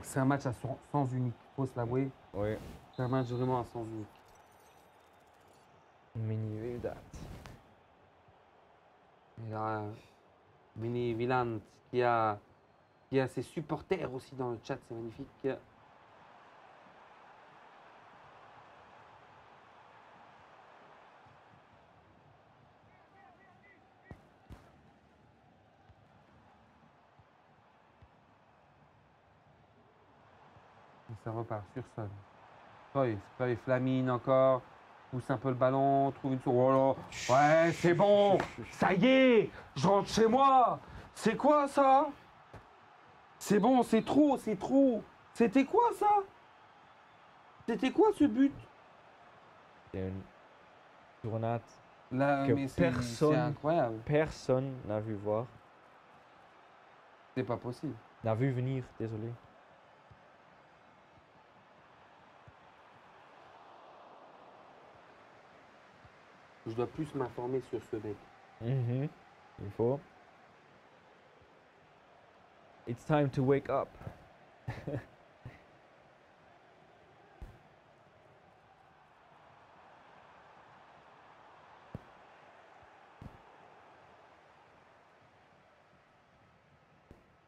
c'est un match à sens unique, faut se l'avouer. Oui. C'est un match vraiment à sens unique. Mini that. Il y a Mini Villant qui a ses supporters aussi dans le chat, c'est magnifique. Et ça repart sur Son. Troy Flamine encore. Pousse un peu le ballon, trouve une tour. Oh là. Ouais, c'est bon. Ça y est, je rentre chez moi. C'est quoi ça? C'est bon, c'est trop, c'est trop. C'était quoi ça? C'était quoi ce but? C'est une tournade Là, que mais c'est incroyable. personne n'a vu voir. C'est pas possible. N'a vu venir, désolé. Je dois plus m'informer sur ce mec. Il faut. It's time to wake up.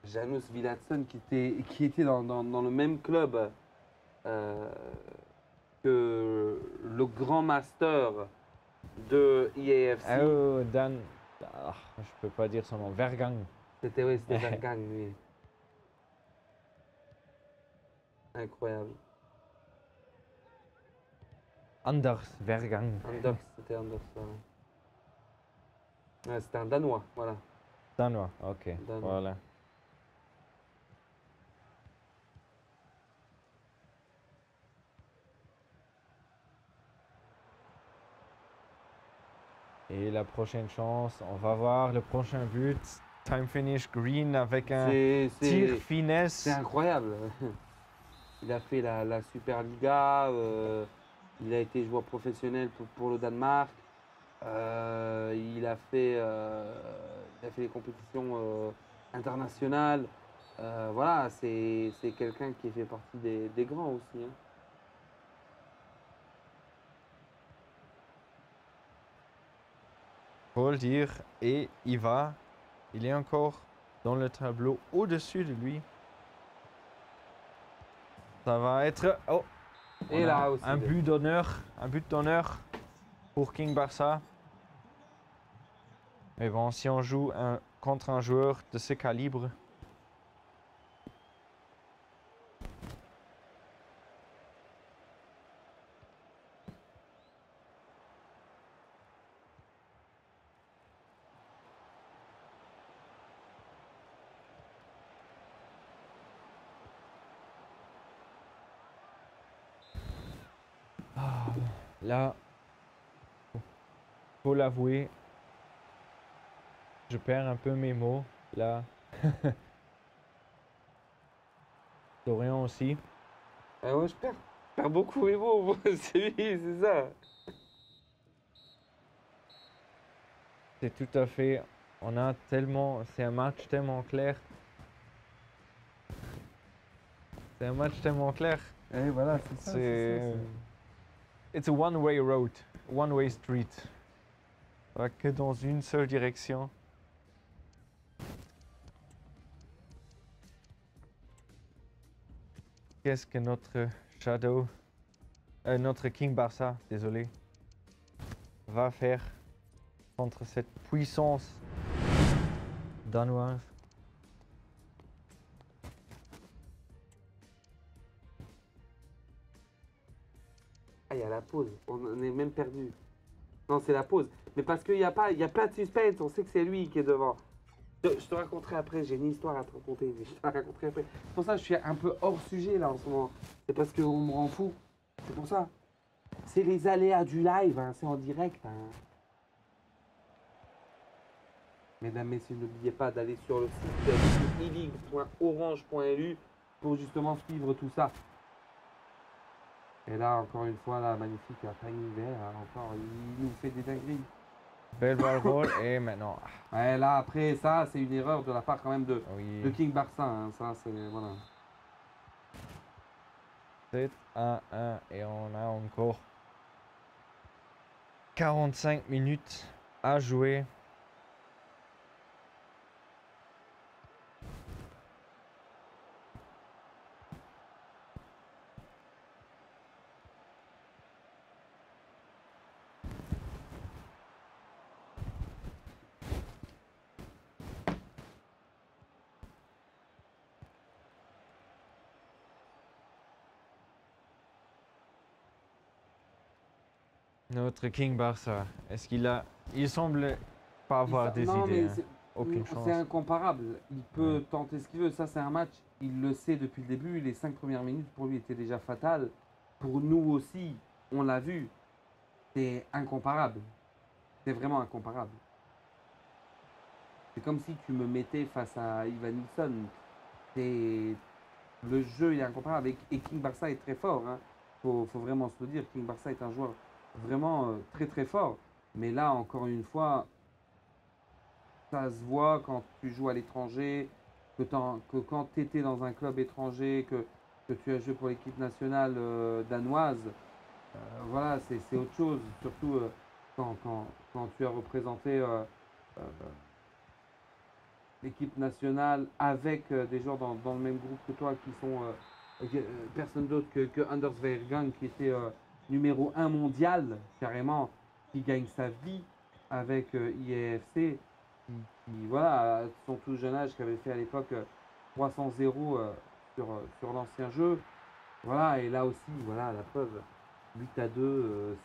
Janus Villatsson qui était dans le même club que le grand master de IAFC. Oh, Dan. Ah, je peux pas dire son nom. Vergang. C'était Vergang, lui. Incroyable. Anders Vergang. C'était Anders. Ouais, c'était un Danois, voilà. Danois, ok. Danois. Voilà. Et la prochaine chance, on va voir le prochain but. Time finish Green avec un tir finesse. C'est incroyable. Il a fait la Superliga, il a été joueur professionnel pour le Danemark. Il a fait les compétitions internationales. Voilà, c'est quelqu'un qui fait partie des grands aussi. Hein. Faut le dire. Et il est encore dans le tableau au-dessus de lui. Ça va être Et là aussi. un but d'honneur pour King Barça. Mais bon, si on joue contre un joueur de ce calibre, Là, faut l'avouer, je perds un peu mes mots, là. Dorian aussi. Ah ouais, je perds beaucoup mes mots. C'est lui, c'est ça. C'est tout à fait... On a tellement... C'est un match tellement clair. C'est un match tellement clair. Et voilà, c'est ça. C'est... It's a one-way road. One-way street. Ça va que dans une seule direction. Qu'est-ce que notre Shadow... notre King Barça, désolé, va faire contre cette puissance danoise? Ah, il y a la pause. On est même perdu. Non, c'est la pause. Mais parce qu'il n'y a pas de suspense. On sait que c'est lui qui est devant. Je te raconterai après. J'ai une histoire à te raconter. Mais je te la raconterai après. C'est pour ça que je suis un peu hors sujet là en ce moment. C'est parce qu'on me rend fou. C'est pour ça. C'est les aléas du live. Hein. C'est en direct. Hein. Mesdames, messieurs, n'oubliez pas d'aller sur le site e-league.orange.lu pour justement suivre tout ça. Et là, encore une fois, là, magnifique, timing vert, encore, il nous fait des dingueries. Belle balle roll et maintenant... Ouais, là, après, ça, c'est une erreur de la part quand même de Oui. King Barça. Hein. Ça, c'est... Voilà. 7-1-1 et on a encore 45 minutes à jouer. Notre King Barça, est-ce qu'il a... Il semble pas avoir des non, idées, mais hein. Aucune chance. c'est incomparable. Il peut Ouais. tenter ce qu'il veut. Ça, c'est un match. Il le sait depuis le début. Les 5 premières minutes, pour lui, étaient déjà fatales. Pour nous aussi, on l'a vu. C'est incomparable. C'est vraiment incomparable. C'est comme si tu me mettais face à Ivan Nilsson. C'est... Le jeu il est incomparable. Et King Barça est très fort. Hein. Faut vraiment se le dire. King Barça est un joueur vraiment très très fort. Mais là, encore une fois, ça se voit quand tu joues à l'étranger, que quand tu étais dans un club étranger, que tu as joué pour l'équipe nationale danoise, voilà, c'est autre chose. Surtout quand tu as représenté l'équipe nationale avec des joueurs dans le même groupe que toi qui sont personne d'autre que Anders Weergang qui était numéro 1 mondial, carrément, qui gagne sa vie avec IAFC, qui voilà, à son tout jeune âge, qui avait fait à l'époque 300-0 sur l'ancien jeu. Voilà, et là aussi, voilà, la preuve, 8-2,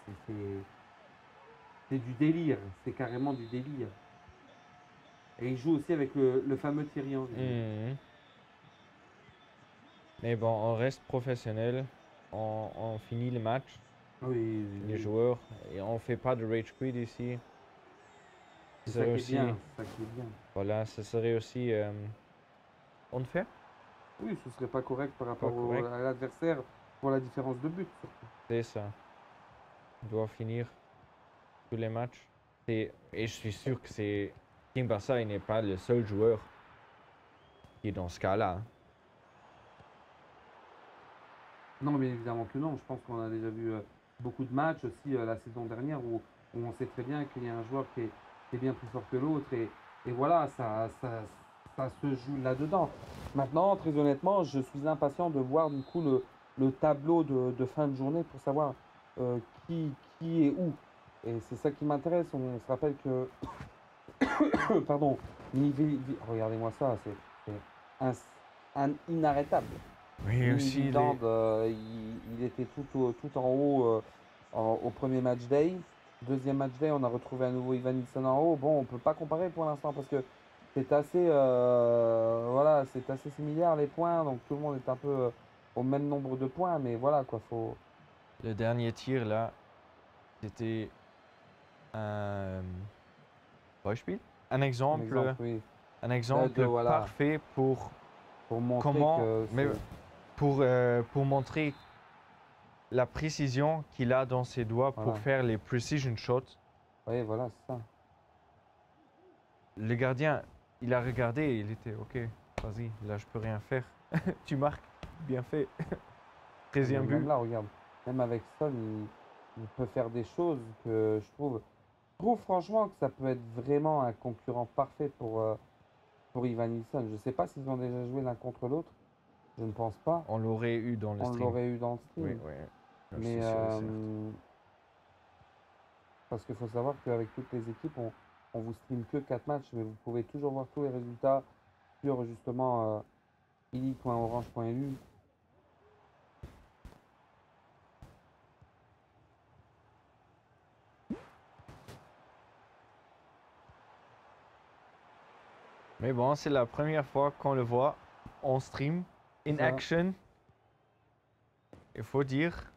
c'est du délire, c'est carrément du délire. Et il joue aussi avec le fameux Thierry Henry. Mhm. Mais bon, on reste professionnel, on finit le match, Oui, les joueurs, et on fait pas de rage quit ici. c'est Ce ça serait qui est aussi, bien, c'est ça qui est bien. voilà, ce serait aussi unfair. Oui, ce serait pas correct par rapport correct. à l'adversaire pour la différence de but. Surtout. C'est ça. On doit finir tous les matchs. Et je suis sûr que c'est King Barça, il n'est pas le seul joueur qui est dans ce cas-là. Non, bien évidemment que non. Je pense qu'on a déjà vu beaucoup de matchs aussi la saison dernière où on sait très bien qu'il y a un joueur qui est bien plus fort que l'autre. Et voilà, ça se joue là-dedans. Maintenant, très honnêtement, je suis impatient de voir du coup le tableau de fin de journée pour savoir qui est où. Et c'est ça qui m'intéresse. On se rappelle que... Pardon. Regardez-moi ça. C'est un inarrêtable. Oui, aussi. Midland, il était tout en haut au premier match day. Deuxième match day, on a retrouvé à nouveau Ivan Nilsson en haut. Bon, on peut pas comparer pour l'instant parce que c'est assez, voilà, c'est assez similaire les points. Donc tout le monde est un peu au même nombre de points. Mais voilà, quoi, faut Le dernier tir là, c'était un Beispiel, un exemple, oui. un exemple voilà. parfait pour Montrer comment, que mais c'est- pour montrer la précision qu'il a dans ses doigts pour Voilà. faire les precision shots. Oui, voilà, c'est ça. Le gardien, il a regardé et il était ok, vas-y, là je peux rien faire. Tu marques, bien fait. 13e Même but. là, regarde, même avec Son, il peut faire des choses que je trouve franchement que ça peut être vraiment un concurrent parfait pour Ivan Nilsson. Je ne sais pas s'ils ont déjà joué l'un contre l'autre. Je ne pense pas. On l'aurait eu dans le On stream. l'aurait eu dans le stream. Oui, oui. Je suis Mais sûr et certain. parce qu'il faut savoir qu'avec toutes les équipes, on vous stream que 4 matchs, mais vous pouvez toujours voir tous les résultats sur justement ili.orange.lu. Mais bon, c'est la première fois qu'on le voit en stream, in Ça. action. Il faut dire,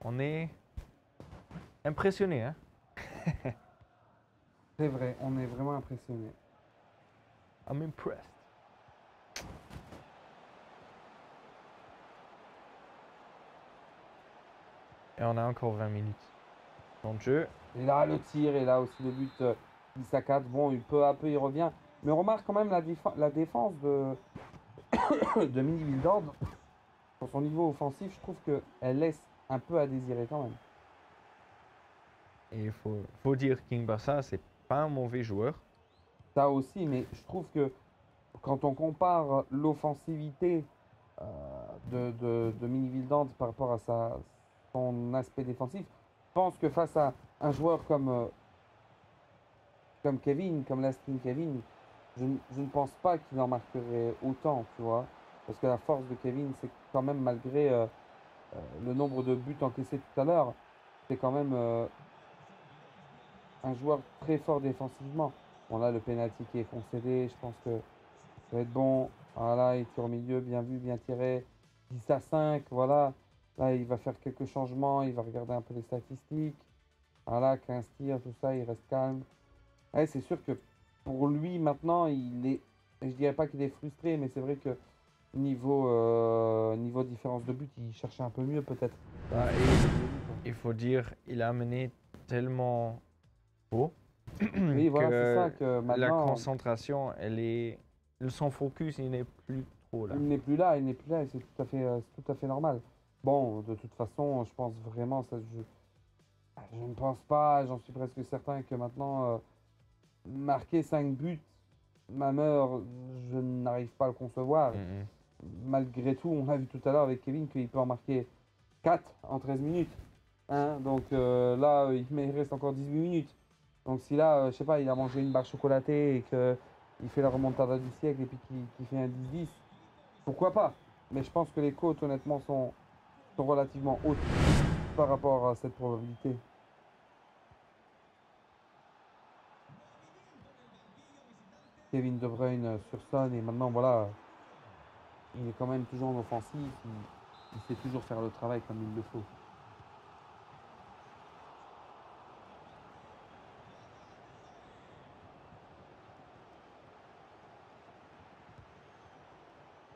on est impressionné, hein. C'est vrai, on est vraiment impressionné. I'm impressed. Et on a encore 20 minutes dans le jeu. Et là, le tir, et là aussi le but d'Issakat. Bon, peu à peu, il revient. Mais on remarque quand même la défense de Mini Vildord. Sur son niveau offensif, je trouve qu'elle laisse un peu à désirer quand même. Et il faut dire King Barça, c'est pas un mauvais joueur. Ça aussi, mais je trouve que quand on compare l'offensivité de Mini Vildord par rapport à son aspect défensif, je pense que face à un joueur comme Kevin, comme l'Astring Kevin, je ne pense pas qu'il en marquerait autant, tu vois. Parce que la force de Kevin, c'est quand même, malgré le nombre de buts encaissés tout à l'heure, c'est quand même un joueur très fort défensivement. Bon, là, le penalty qui est concédé, je pense que ça va être bon. Voilà, il tire au milieu, bien vu, bien tiré. 10-5, voilà. Là, il va faire quelques changements, il va regarder un peu les statistiques. Voilà, 15 tirs, tout ça, il reste calme. Ouais, c'est sûr que pour lui, maintenant, je dirais pas qu'il est frustré, mais c'est vrai que niveau différence de but, il cherchait un peu mieux peut-être. Ah, il faut dire, il a mené tellement haut Oui, voilà, c'est que ça que la maintenant, concentration, son focus, il n'est plus trop là. il n'est plus là, et c'est tout à fait normal. Bon, de toute façon, je pense vraiment, je ne pense pas, j'en suis presque certain que maintenant, marquer 5 buts, Mameur, je n'arrive pas à le concevoir. Mhm. Malgré tout, on a vu tout à l'heure avec Kevin qu'il peut en marquer 4 en 13 minutes. Hein, donc là, il reste encore 18 minutes. Donc si là, je sais pas, il a mangé une barre chocolatée et qu'il fait la remontada du siècle et puis qu'il fait un 10-10, pourquoi pas? Mais je pense que les cotes, honnêtement, sont relativement hautes par rapport à cette probabilité. Kevin De Bruyne sur Son, et maintenant, voilà, il est quand même toujours en offensive, il sait toujours faire le travail comme il le faut.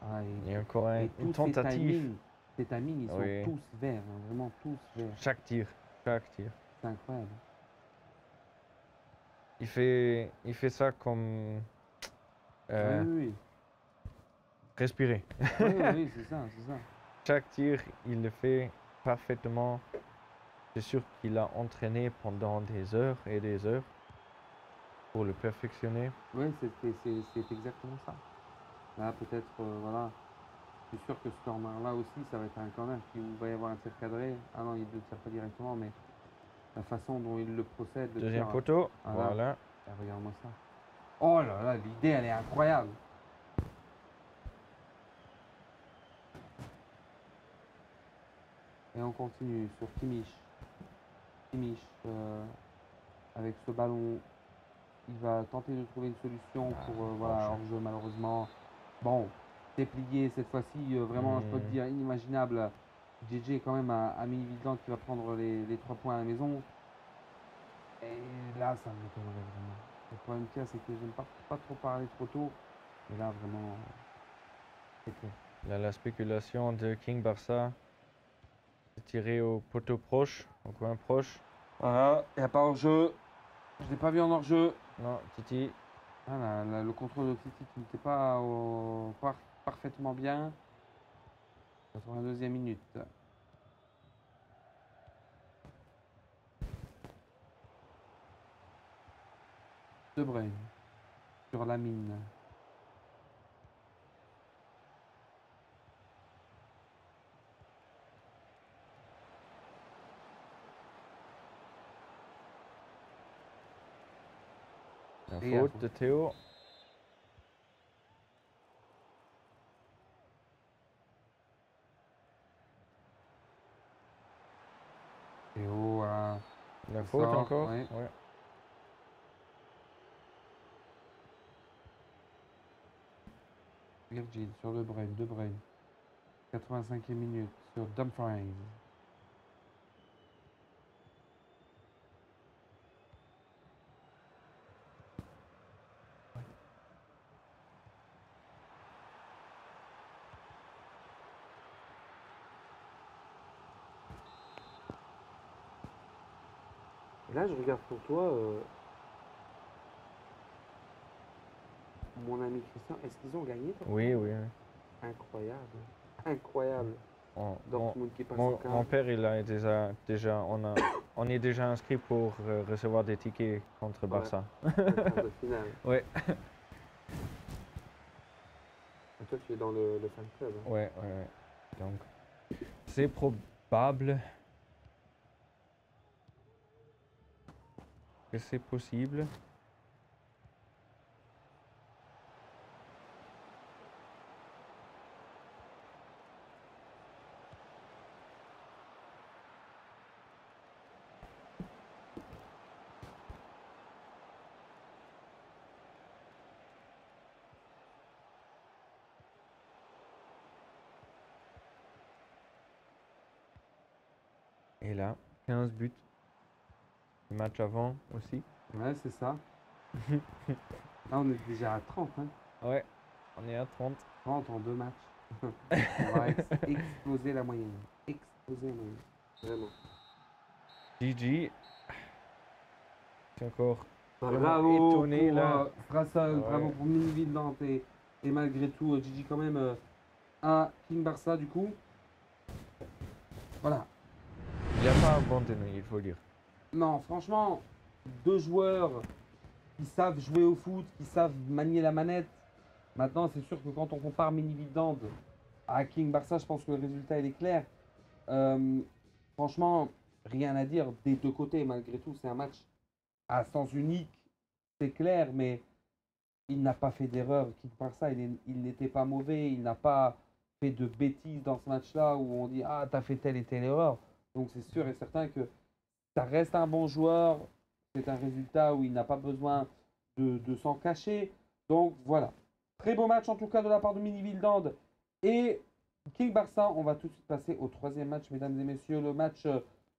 Ah, Il y a encore et une tous tentative. ces timings, ils Oui. sont tous verts, hein, vraiment tous verts. Chaque tir. C'est incroyable. Il fait ça comme Oui. respirer. Oui, c'est ça, c'est ça. Chaque tir, il le fait parfaitement. C'est sûr qu'il a entraîné pendant des heures et des heures pour le perfectionner. Oui, c'est exactement ça. Là, peut-être, voilà, je suis sûr que ce corner-là aussi, ça va être un corner qui va y avoir un tir cadré. Ah non, il ne le tire pas directement, mais la façon dont il le procède. Le Deuxième tir, poteau, voilà. voilà. Ah, regarde-moi ça. Oh là là, l'idée, elle est incroyable. Et on continue sur Kimmich. Kimmich, avec ce ballon, il va tenter de trouver une solution pour voilà, hors-jeu malheureusement. Bon, c'est plié cette fois-ci, vraiment, je peux te dire, inimaginable. JJ est quand même à Mini-Vidland qui va prendre les 3 points à la maison. Et là, ça m'étonnerait vraiment. Le problème qu'il y a, c'est que j'aime pas trop parler trop tôt. Et là, vraiment, c'est clair. Là, la spéculation de King Barça. C'est tiré au poteau proche, au coin proche. Voilà, il n'y a pas hors-jeu. Je ne l'ai pas vu en hors-jeu. Non, Titi. Ah, le contrôle de Titi qui n'était pas parfaitement bien. 82e minute. De Bruyne sur la mine. La Et faute de Théo. Théo a La faute sort, encore. ouais. Ouais. Virgil sur De Bruyne. 85e minute sur Dumfries. Et là, je regarde pour toi, mon ami Christian, est-ce qu'ils ont gagné toi? Oui, oui. Incroyable. Incroyable. Dortmund qui passe en Mon quart. père, il a déjà on est déjà inscrit pour recevoir des tickets contre Barça. En quart de finale. Ouais. Et toi, tu es dans le fan club. Hein. Ouais. Donc, c'est probable que c'est possible. Et là, 15 buts. Le match avant aussi. Ouais, c'est ça. Là, on est déjà à 30. Hein. Ouais, on est à 30. 30 en 2 matchs. On va exploser la moyenne. Exploser la moyenne. Vraiment. GG. C'est encore Bravo étonné, pour là. Frassal, Ouais. bravo pour Mini-Vidland et malgré tout, Gigi quand même à King Barça du coup. Voilà. Il n'a pas abandonné, il faut dire. Non, franchement, 2 joueurs qui savent jouer au foot, qui savent manier la manette. Maintenant, c'est sûr que quand on compare Mini-Vidland à King Barça, je pense que le résultat il est clair. Franchement, rien à dire des deux côtés, malgré tout, c'est un match à sens unique, c'est clair, mais il n'a pas fait d'erreur. King Barça, il n'était pas mauvais, il n'a pas fait de bêtises dans ce match-là où on dit « Ah, t'as fait telle et telle erreur ». Donc c'est sûr et certain que ça reste un bon joueur, c'est un résultat où il n'a pas besoin de s'en cacher. Donc voilà, très beau match en tout cas de la part de Mini-Vidland et King Barça. On va tout de suite passer au 3e match, mesdames et messieurs, le match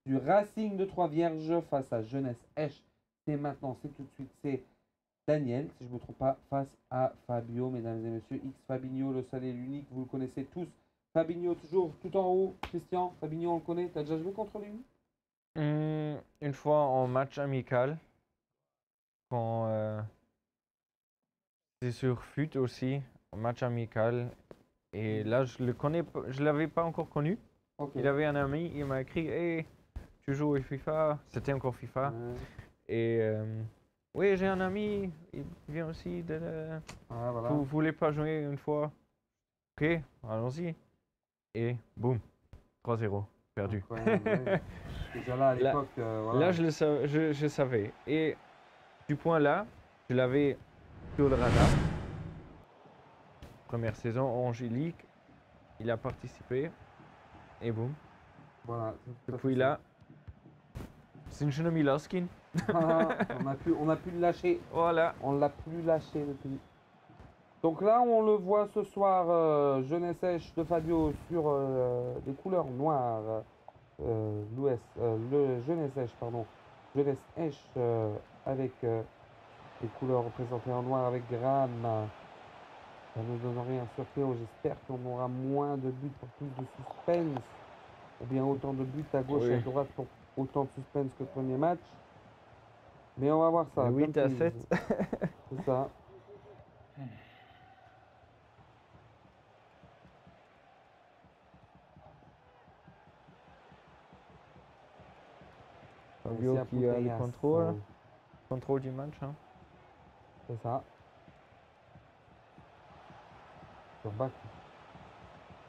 du Racing de Trois-Vierges face à Jeunesse Esch. C'est maintenant, c'est tout de suite, c'est Daniel, si je ne me trompe pas, face à Fabio, mesdames et messieurs. X Fabinho, le seul et l'unique, vous le connaissez tous. Fabinho toujours tout en haut. Christian, Fabinho, on le connaît, tu as déjà joué contre lui? Une fois en match amical, quand c'est sur FUT aussi, en match amical. Et là, je l'avais pas encore connu. Ok. Il avait un ami, il m'a écrit, hey, tu joues au FIFA? C'était encore FIFA. Et oui, j'ai un ami, il vient aussi de. Ah, voilà. Vous voulez pas jouer une fois? Ok, allons-y. Et boum, 3-0, perdu. Incroyable, ouais. Déjà là, à Là- l'époque, voilà. Là, je savais. Et du point là, je l'avais sur le radar. Première saison, Angélique, il a participé. Et boum. Voilà, c'est tout à Depuis fait là, Sinchino Milaskin. ça. Ah, on a pu le lâcher. Voilà. On l'a plus lâché depuis. Donc là, on le voit ce soir, Jeunesse Sèche de Fabio sur des couleurs noires. Le Jeunesse Sèche, pardon. Jeunesse Sèche avec les couleurs représentées en noir avec Graham. Ça ne donne rien sur Théo. J'espère qu'on aura moins de buts pour plus de suspense. Ou bien autant de buts à gauche et à Oui. droite pour autant de suspense que le premier match. Mais on va voir ça. 8 à comme tu 7. dis. C'est ça. Fabio Aussi à qui a le Putellas, contrôle du match. Hein. C'est ça. Sur Baku.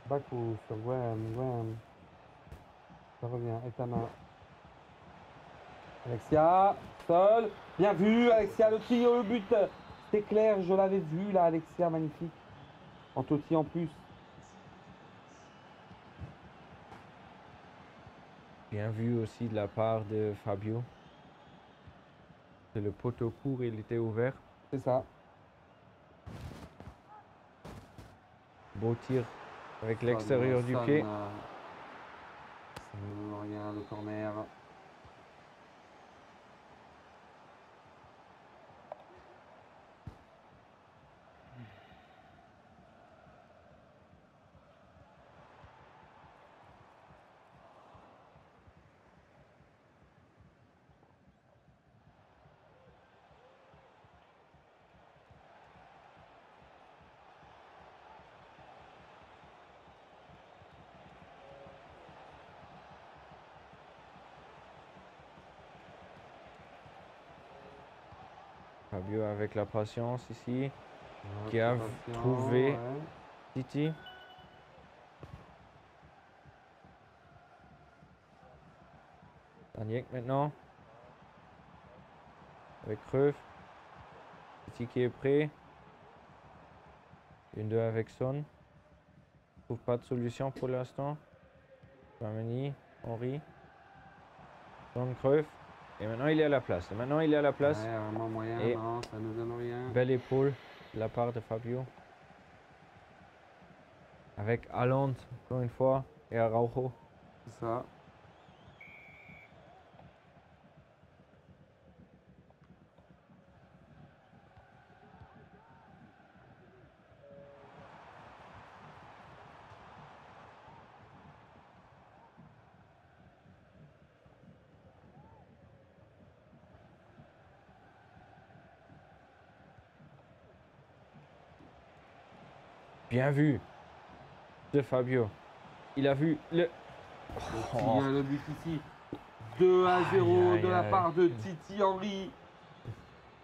Baku sur Graham. Ça revient. Etana. Alexia. Seul. Bien vu. Alexia, le tir, le but. C'est clair. Je l'avais vu là, Alexia. Magnifique. En Totti en plus. Bien vu aussi de la part de Fabio. Que le poteau court, il était ouvert. C'est ça. Beau tir avec l'extérieur du pied. Ça ne donne rien, le corner. Fabio avec la patience ici. Ouais, Qui a attention, trouvé ouais. Titi. Daniek maintenant. Avec Creuve. Titi qui est prêt. 1-2 avec Son. Trouve pas de solution pour l'instant. Chouameni, Henry. Son, Creuve. Et maintenant il est à la place. Ouais, vraiment moyen, Et- non, ça ne donne rien. Belle épaule de la part de Fabio. Avec Haaland, encore une fois, et Araujo. C'est ça. Bien vu de Fabio. Il a vu le... Il y a le but ici. 2 à 0 aïe, de la aïe. part de Titi Henry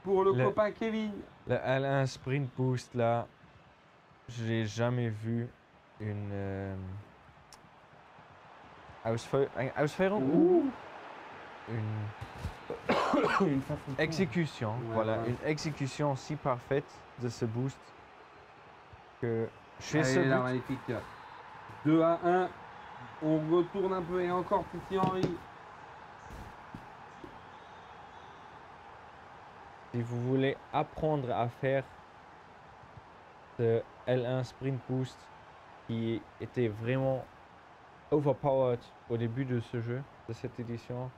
pour le Le- copain Kevin. Le L1 sprint boost là, j'ai jamais vu une Ausführung ou une Une façon de exécution, Ouais, voilà, ouais. une exécution si parfaite de ce boost que chez ce Allez, là, but, magnifique. 2 à 1. On retourne un peu et encore Titi Henry. si vous voulez apprendre à faire ce L1 sprint boost qui était vraiment overpowered au début de ce jeu, de cette édition,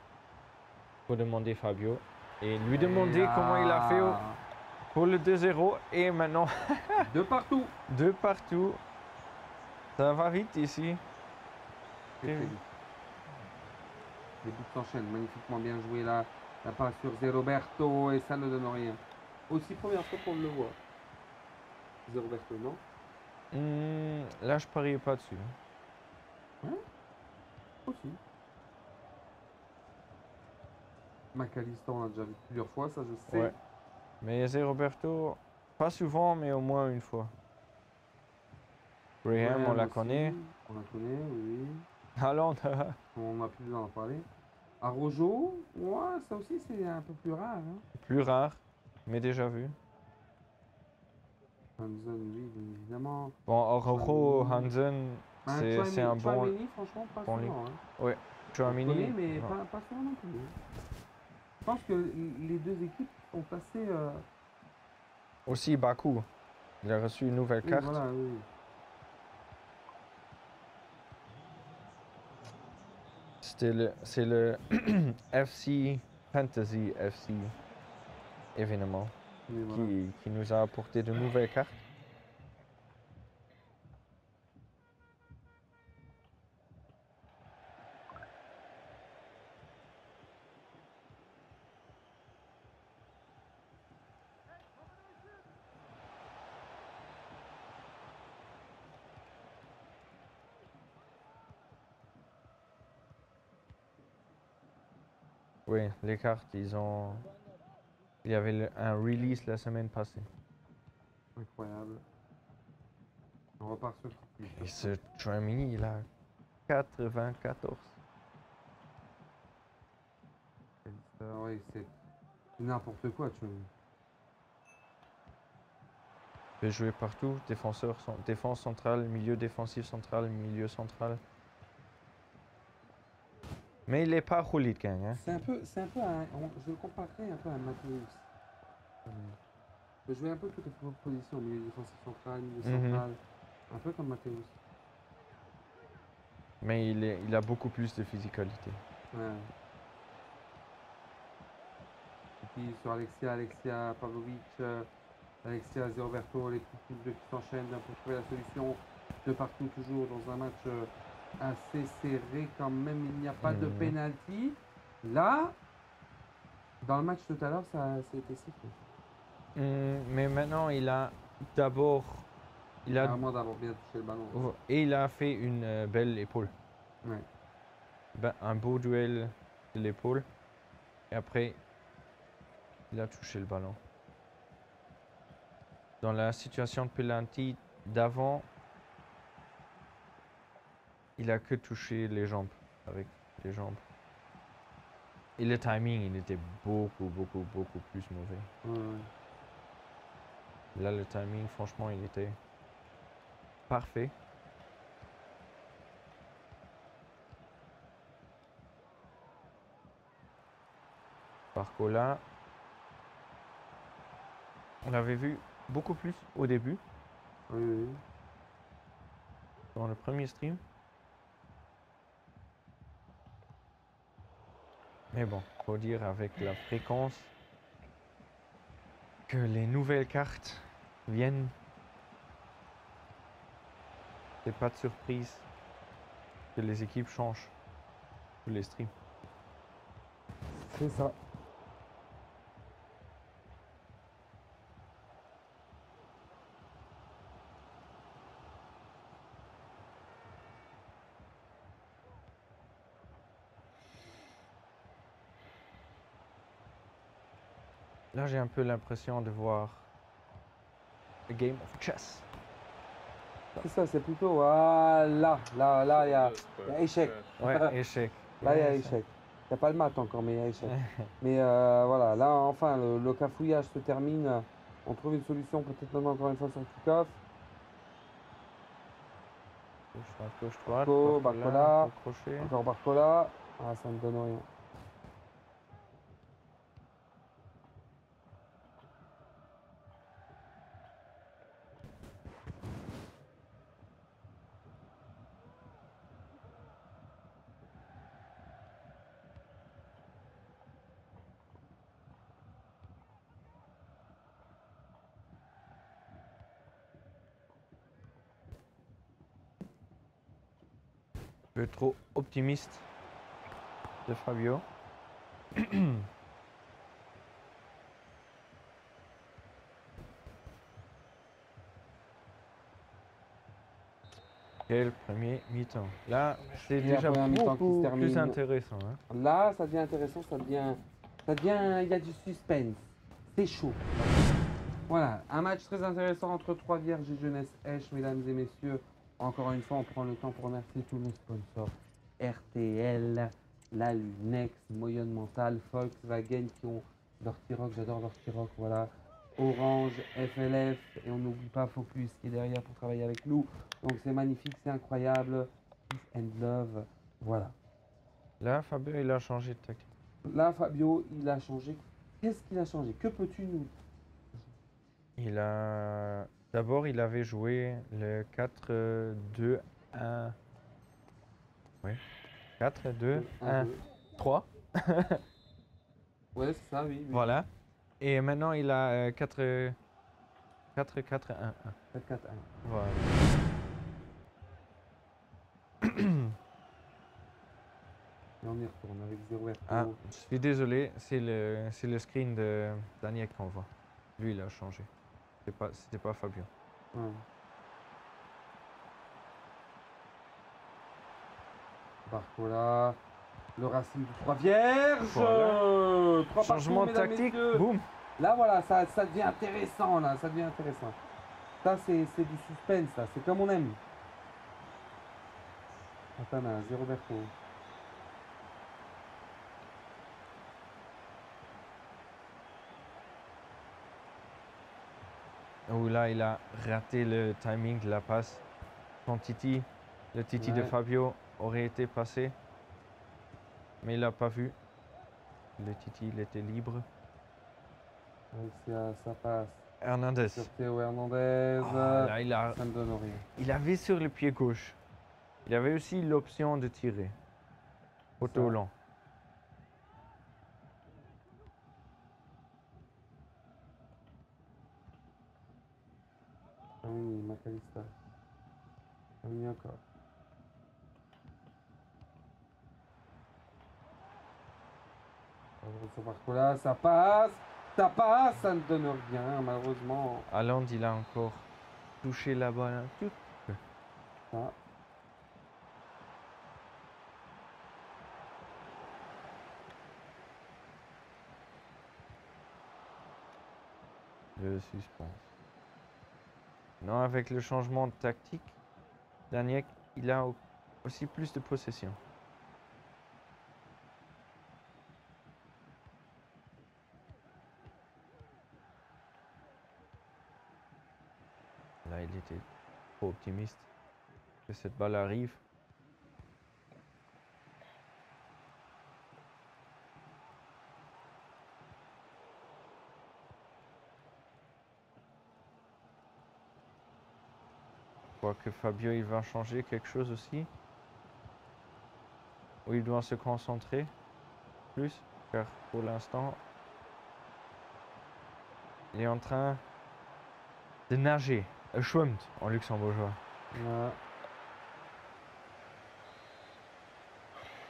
faut demander Fabio et lui demander comment il a fait pour le 2-0 et maintenant De partout. 2 partout. Ça va vite ici. Très, très vite. Les buts s'enchaînent, magnifiquement bien joué là. La passe sur Zé Roberto et ça ne donne rien. Aussi première fois qu'on le voit. Zé Roberto, non? Là, je parie pas dessus. Aussi. McAllister, on l'a déjà vu plusieurs fois, ça je sais. Ouais. Mais Zé Roberto, pas souvent, mais au moins une fois. Graham, on la aussi. connaît. On la connaît, oui. Haaland, On n'a plus besoin d'en parler. Arrojo, ouais, ça aussi c'est un peu plus rare. Hein. plus rare, mais déjà vu. Hansen, oui, bien évidemment. Bon, Araujo, Chouameni. Hansen, c'est un bon. Chouameni, franchement, pas bon souvent. Hein. On Chouameni, connaît, mais non. pas souvent non plus. Je pense que les deux équipes sont assez... Aussi Baku. Il a reçu une nouvelle Oui, carte. voilà, oui. C'est le FC Fantasy FC événement Oui, voilà. qui nous a apporté de nouvelles cartes. Oui, les cartes, il y avait un release la semaine passée. Incroyable. On repart sur Titi. Et ce Dramini, il a 94. Oui, c'est n'importe quoi, tu vois. Il peut jouer partout, défense centrale, milieu défensif central, milieu central. Mais il n'est pas hooligan, hein. C'est un peu je le comparerais un peu à Mathéus. Il peut jouer un peu toutes les positions, milieu défensif central, milieu central. Un peu comme Mathéus. Mais il a beaucoup plus de physicalité. Ouais. Et puis sur Alexia Pavlovic, Alexia Roberto, les petits coups qui s'enchaînent pour trouver la solution de partout, toujours dans un match assez serré quand même. Il n'y a pas de penalty. Là, dans le match tout à l'heure, ça a été sifflé. Mais maintenant, il a d'abord. Vraiment d'abord bien touché le ballon. Et il a fait une belle épaule. Ouais. Un beau duel de l'épaule. Et après, il a touché le ballon. Dans la situation de penalty d'avant, il a que touché les jambes, avec les jambes. Et le timing, il était beaucoup plus mauvais. Ouais. Là, le timing, franchement, il était parfait. Barcola, on l'avait vu beaucoup plus au début, Oui. dans le premier stream. Mais bon, faut dire avec la fréquence que les nouvelles cartes viennent, c'est pas de surprise que les équipes changent tous les streams. C'est ça. Là, j'ai un peu l'impression de voir a game of chess. C'est ça, c'est plutôt. Voilà. Là, il y a échec. Ouais, échec. Là, il y a échec. Il n'y a pas le mat encore, mais il y a échec. Mais voilà, là, enfin, le cafouillage se termine. On trouve une solution, peut-être maintenant encore une fois sur le kick-off. Gauche, droite, Barcola, crochet. encore Barcola. Ah, ça ne donne rien. Un peu trop optimiste de Fabio. Quel premier mi-temps. Là, c'est Et la déjà première mi-temps qui se beaucoup termine. plus intéressant. Hein. Là, ça devient intéressant, ça devient, il y a du suspense. C'est chaud. Voilà, un match très intéressant entre Trois Vierges et Jeunesse Esch, mesdames et messieurs. Encore une fois, on prend le temps pour remercier tous nos sponsors. RTL, la Lunex, Moyenne Mental, Volkswagen qui ont leur T-Rock, j'adore leur T-Rock, voilà. Orange, FLF, et on n'oublie pas Focus qui est derrière pour travailler avec nous. Donc c'est magnifique, c'est incroyable. Peace and love, voilà. Là, Fabio, il a changé de tactique. Là, Fabio, il a changé. Qu'est-ce qu'il a changé? Que peux-tu nous dire? Il a D'abord, il avait joué le 4-2-1. Oui. 4-2-1-3. Ouais, c'est ça, oui. Voilà. Et maintenant, il a 4-4-1-1. 4-4-1. Voilà. Et on y retourne avec 0 Ah, je suis désolé, c'est le screen de Daniel qu'on voit. Lui, il a changé. C'était pas Fabio. Ouais. Barcola, le Racing du 3 vierge. Voilà. 3 Changement partout, mesdames, tactique, messieurs. boum. Là, voilà, ça devient intéressant, là. Ça devient intéressant. Ça, c'est du suspense, là. C'est comme on aime. Atana, 0 Berto. Oh là, il a raté le timing de la passe. Son Titi, le Titi de Ouais. Fabio aurait été passé. Mais il l'a pas vu. Le Titi, il était libre. Ça passe. Hernandez. Sur Théo Hernandez. Ah, là, Ça ne donne rien. il avait sur le pied gauche. Il avait aussi l'option de tirer. Poteau Ça. long. Camini, Macalista. Camini encore. Sur Barcola, ça passe. Ça passe, ça ne donne rien, malheureusement. Haaland, il a encore touché la balle un tout. Ça. Le suspense. Non, avec le changement de tactique, Daniel, il a aussi plus de possession. Là, il était trop optimiste que cette balle arrive. Je crois que Fabio, il va changer quelque chose aussi. Ou il doit se concentrer plus, car pour l'instant, il est en train de nager. Schwimmt en luxembourgeois. Ouais.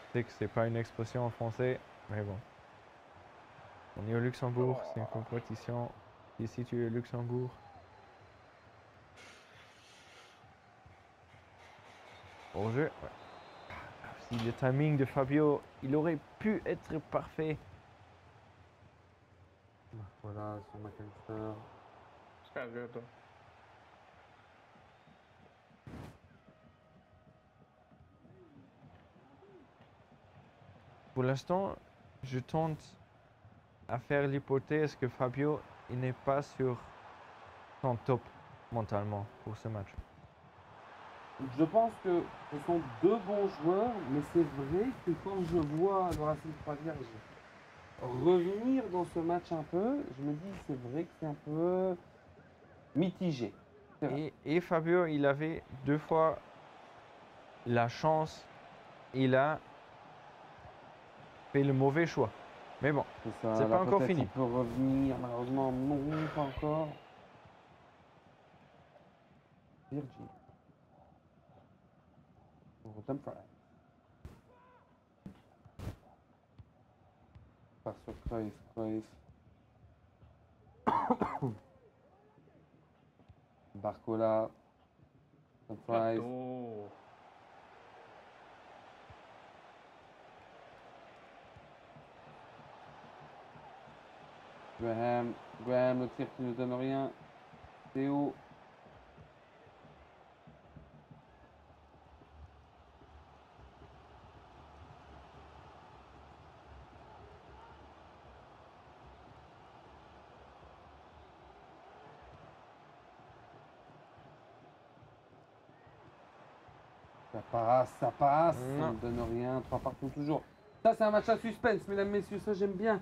Je sais que c'est pas une expression en français, mais bon. On est au Luxembourg, c'est une compétition qui est située au Luxembourg. Bon jeu. Ouais. Si le timing de Fabio, il aurait pu être parfait. Voilà, sur Macalista. Pour l'instant, je tente à faire l'hypothèse que Fabio, il n'est pas sur son top mentalement pour ce match. Je pense que ce sont deux bons joueurs, mais c'est vrai que quand je vois le Racing 3 Vierge revenir dans ce match un peu, je me dis c'est vrai que c'est un peu mitigé. C'est vrai. Et Fabio, il avait 2 fois la chance, il a fait le mauvais choix. Mais bon, ça, c'est là, pas encore peut-être fini. Il peut revenir, malheureusement, non, pas encore. Virgil. Pour Dumfries. Par sur Cruyff. Barcola. Dumfries. Graham, le tir qui ne donne rien. Théo. Ça passe, ça Non. ne donne rien, 3 partout toujours. Ça c'est un match à suspense, mesdames, messieurs, ça j'aime bien.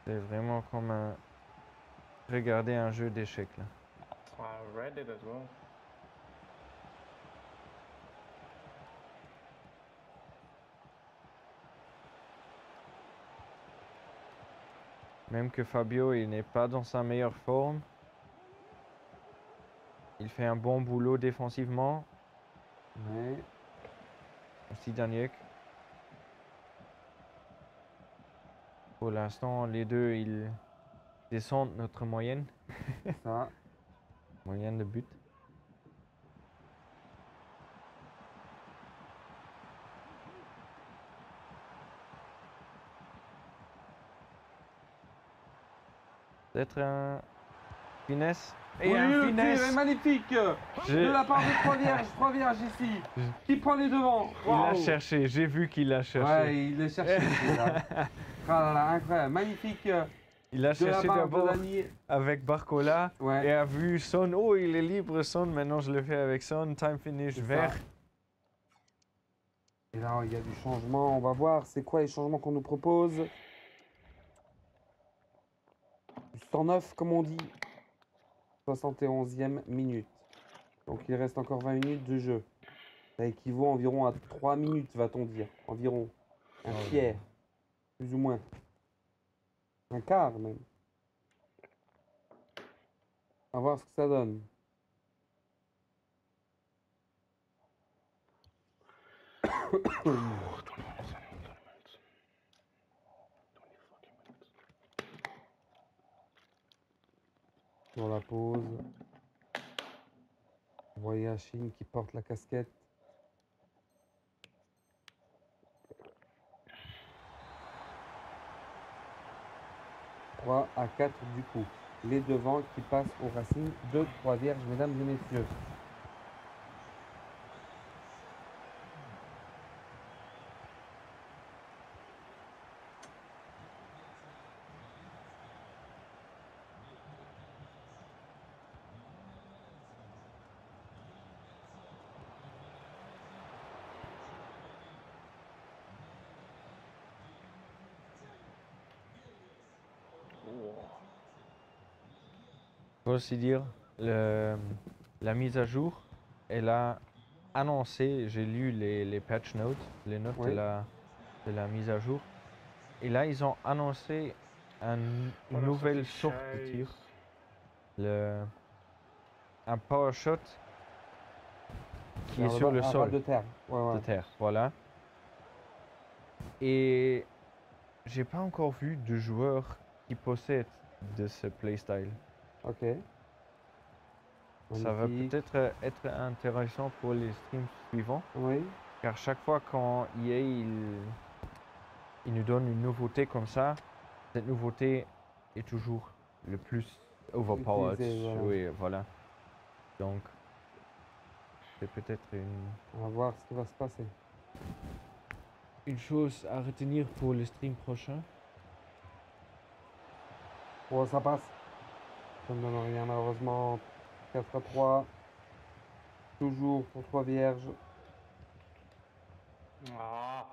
C'est vraiment comme regarder un jeu d'échecs là. I read it as well. Même que Fabio, il n'est pas dans sa meilleure forme. Il fait un bon boulot défensivement. Ouais. Aussi Daniel. Pour l'instant, les deux, ils descendent notre moyenne. Ça. Moyenne de but. Peut-être un finesse. Et Oui, un le tir finesse. est magnifique de la part de Trois Vierges ici, qui prend les devants. Il l'a Waouh. cherché, j'ai vu qu'il l'a cherché. Ouais, il l'a cherché. celui-là. Ah là là, incroyable, magnifique Il a de la cherché part de d'abord Dani. avec Barcola Ouais. et a vu Son. Oh, il est libre, Son. Maintenant, je le fais avec Son. Time finish C'est vert. ça. Et là, il y a du changement. On va voir, c'est quoi les changements qu'on nous propose. 109, comme on dit. 71e minute. Donc, il reste encore 20 minutes de jeu. Ça équivaut environ à 3 minutes, va-t-on dire. Environ. Un tiers. Plus ou moins. Un quart, même. On va voir ce que ça donne. Sur la pause. Vous voyez Achille qui porte la casquette. « 3 à 4 du coup. Les devants qui passent au Racing de Trois Vierges, mesdames et messieurs. Faut aussi dire, la mise à jour, elle a annoncé, j'ai lu les patch notes, les notes Oui. de la mise à jour. Et là, ils ont annoncé une nouvelle sorte de tir. Un power shot qui est sur le Un sol ras de terre. Ouais, ouais. de terre, voilà. Et j'ai pas encore vu de joueur qui possède de ce playstyle. Ok. Ça va Magnifique. peut-être être intéressant pour les streams suivants, Oui. car chaque fois quand EA il nous donne une nouveauté comme ça, cette nouveauté est toujours le plus overpowered. Utilisée, voilà. Oui, voilà. Donc, c'est peut-être On va voir ce qui va se passer. une chose à retenir pour le stream prochain. Oh, ça passe. Ça ne donne rien malheureusement. 4 à 3. Toujours pour Trois Vierges. Ah,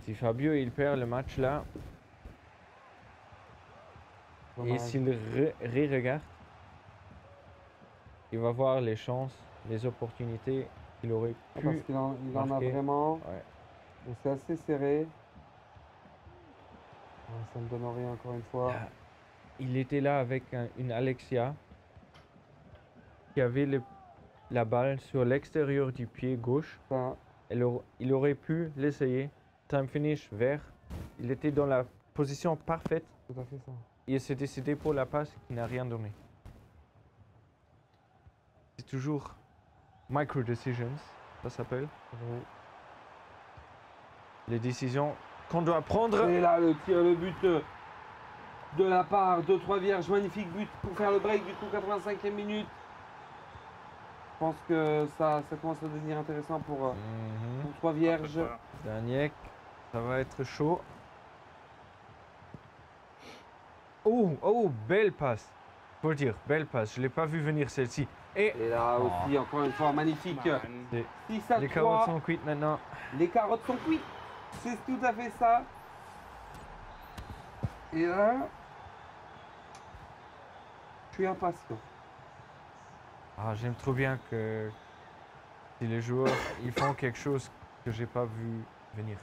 Si Fabio il perd le match là, et Dommage. s'il regarde, il va voir les chances, les opportunités qu'il aurait Parce pu. qu'il en a marquer. vraiment. Ouais. Donc c'est assez serré. Ouais, ça ne donne rien encore une fois. Ah, il était là avec une Alexia qui avait la balle sur l'extérieur du pied gauche. Ça, Il aurait pu l'essayer. Time finish vert. Il était dans la position parfaite. tout à fait ça. Il s'est décidé pour la passe qui n'a rien donné. C'est toujours micro decisions, ça s'appelle. C'est vrai. Les décisions qu'on doit prendre. Et là, le tir, le but de la part de Trois Vierges. Magnifique but pour faire le break du coup, 85e minute. Je pense que ça commence à devenir intéressant pour Mhm. Trois Vierges. Daniel, ça va être chaud. Oh, belle passe. Faut dire, belle passe. Je l'ai pas vu venir celle-ci. Et Et là aussi, encore une fois, magnifique. man. 6 à les 3. carottes sont cuites maintenant. Les carottes sont cuites. C'est tout à fait ça. Et là, Je suis impatient. Ah, j'aime trop bien que si les joueurs ils font quelque chose que j'ai pas vu venir.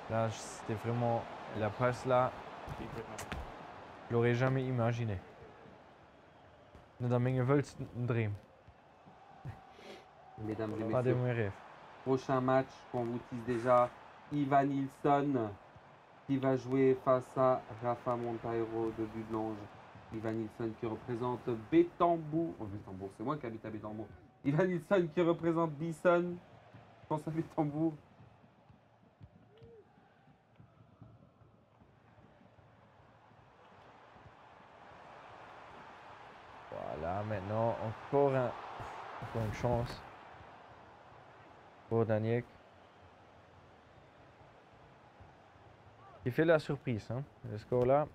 Là, c'était vraiment la passe là, je l'aurais jamais imaginé. Dans mes rêves, c'est un dream. Mesdames et Pas de messieurs, mes rêves. prochain match qu'on vous tease déjà, Ivan Nilsson qui va jouer face à Rafa Monteiro de Budelange. Ivan Nilsson qui représente Bétambourg. Oh, Bétambourg, c'est moi qui habite à Bétambourg. Ivan Nilsson qui représente Bisson. Je pense à Bétambourg. Voilà, maintenant encore une chance pour Daniel. Il fait la surprise, hein. Le score là.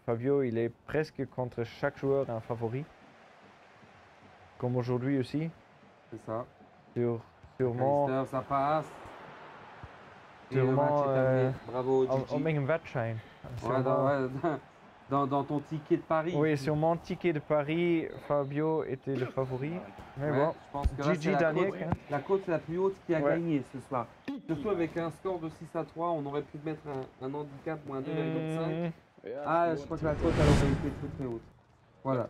Fabio, il est presque contre chaque joueur un favori. Comme aujourd'hui aussi. C'est ça. Sûrement. Kalister, ça passe. Et le match Sûrement. est terminé. Bravo, On Gigi. met un wedstrijd. Ouais, dans ton ticket de Paris. Oui, sur mon ticket de Paris, Fabio était le favori. Mais Ouais, bon, je pense que là, Gigi c'est la Daniel. côte- La côte la plus haute qui a Ouais. gagné ce soir. Surtout avec un score de 6-3, on aurait pu mettre un handicap ou un 2,5. Ah, je crois que la côte elle aurait été très très haute. Voilà.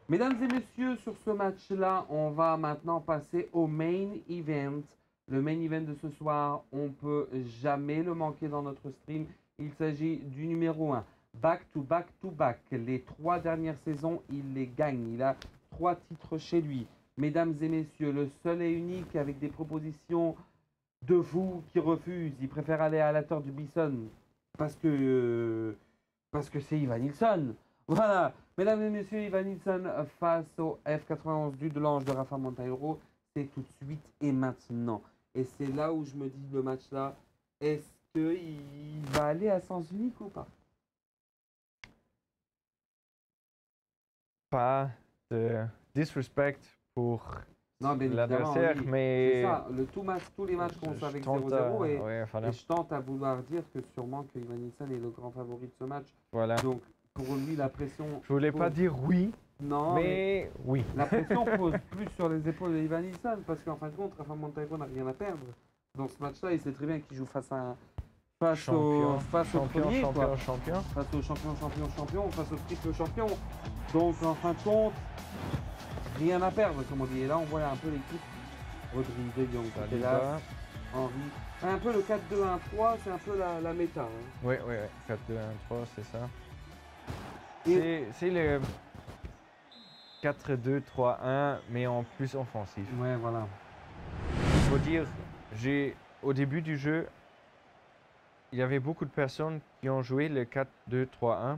Mesdames et messieurs, sur ce match-là, on va maintenant passer au main event. Le main event de ce soir, on peut jamais le manquer dans notre stream. Il s'agit du numéro 1. Back to back to back. Les 3 dernières saisons, il les gagne. Il a 3 titres chez lui. Mesdames et messieurs, le seul et unique avec des propositions de fous qui refusent. Il préfère aller à la tour du Bison parce que c'est Ivan Nilsson. Voilà. Mesdames et messieurs, Ivan Nilsson face au F91 du Delange de Rafa Monteiro. C'est tout de suite et maintenant. Et c'est là où je me dis le match là, est-ce qu'il va aller à sens unique ou pas? Pas de disrespect pour Non, bien évidemment, l'adversaire, oui. C'est mais ça, tous les matchs qu'on fait avec 0-0 ouais, voilà. et je tente à vouloir dire que sûrement que Ivan Nilsson est le grand favori de ce match. Voilà. Donc pour lui la pression... Je voulais pas dire oui, Non, mais oui. la pression pose plus sur les épaules de Ivan Nilsson parce qu'en fin de compte, Rafa Monteiro n'a rien à perdre. Dans ce match-là, il sait très bien qu'il joue face au Champion, premier, quoi. champion. Face au champion, face au triple champion. Donc en fin de compte, rien à perdre, comme on dit. Et là, on voit un peu l'équipe. Rodri, De Jong, Cadelas, Henry. Un peu le 4-2-1-3, c'est un peu la méta. Hein. Oui, 4-2-1-3, c'est ça. Et- C'est le 4-2-3-1, mais en plus offensif. Ouais, voilà. Il faut dire, au début du jeu, il y avait beaucoup de personnes qui ont joué le 4-2-3-1,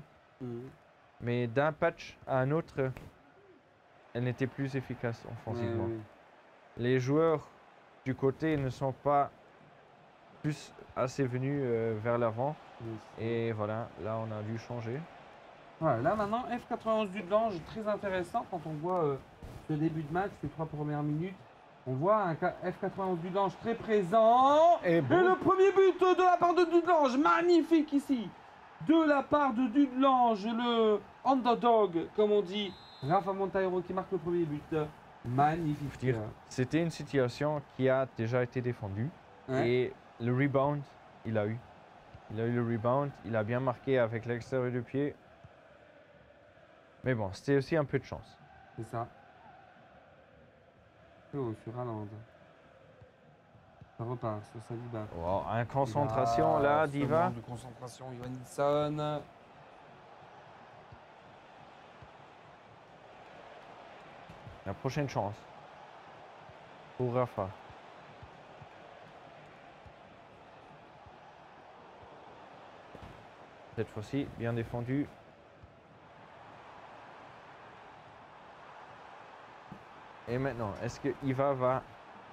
mais d'un patch à un autre, elle n'était plus efficace offensivement. Ouais, ouais. Les joueurs du côté ne sont pas plus assez venus vers l'avant. Et voilà, là on a dû changer. Voilà, là maintenant, F91 du Delange, très intéressant quand on voit ce début de match, ces 3 premières minutes. On voit un F91 du Delange très présent. Et le premier but de la part de Dudelange, magnifique ici. De la part de Dudelange, le underdog, comme on dit. Rafa Monteiro qui marque le premier but. Magnifique. Dire, c'était une situation qui a déjà été défendue. Ouais. Et le rebound, il a eu. Il a eu le rebound, il a bien marqué avec l'extérieur du pied. Mais bon, c'était aussi un peu de chance. C'est ça. Oh, sur Haaland. Ça repart sur Saliba. Wow, une concentration là, Diva. De concentration, Ivan Nilsson. La prochaine chance pour Rafa. Cette fois-ci, bien défendu. Et maintenant, est-ce que Iva va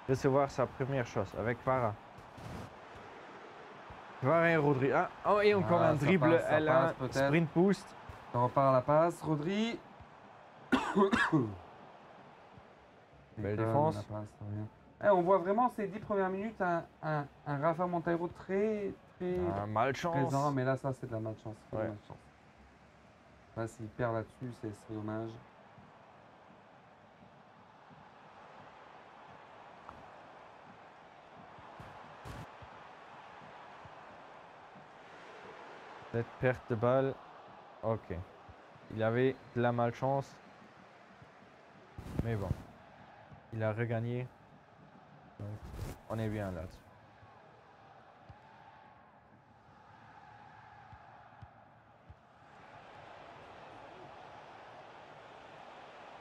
recevoir sa première chose avec Para? Para et Rodri. Ah, oh, et encore un ça dribble, passe, ça elle a passe, un peut-être. sprint boost. On repart à la passe. Rodri. Belle Comme défense. la passe, rien. Eh, on voit vraiment ces 10 premières minutes un Rafa Monteiro très Malchance. présent. Mais là, ça, c'est de la malchance. c'est de la Ouais. malchance. Là, s'il perd là-dessus, c'est dommage. Cette perte de balle. Ok. Il avait de la malchance. Mais bon. Il a regagné. Donc, on est bien là-dessus.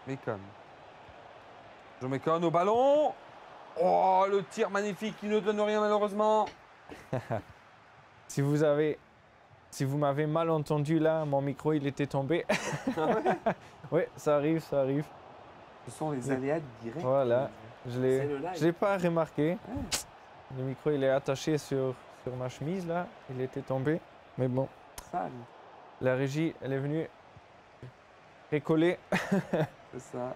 Mécon. Je méconne au ballon. Oh, le tir magnifique qui ne donne rien malheureusement. Si vous m'avez mal entendu là, mon micro il était tombé. Oui, ça arrive, ça arrive. Ce sont les aléas directs. Voilà. Je C'est le live. l'ai pas remarqué. Ouais. Le micro il est attaché sur ma chemise là. Il était tombé. Mais bon, Ça arrive. la régie elle est venue récoller. C'est ça.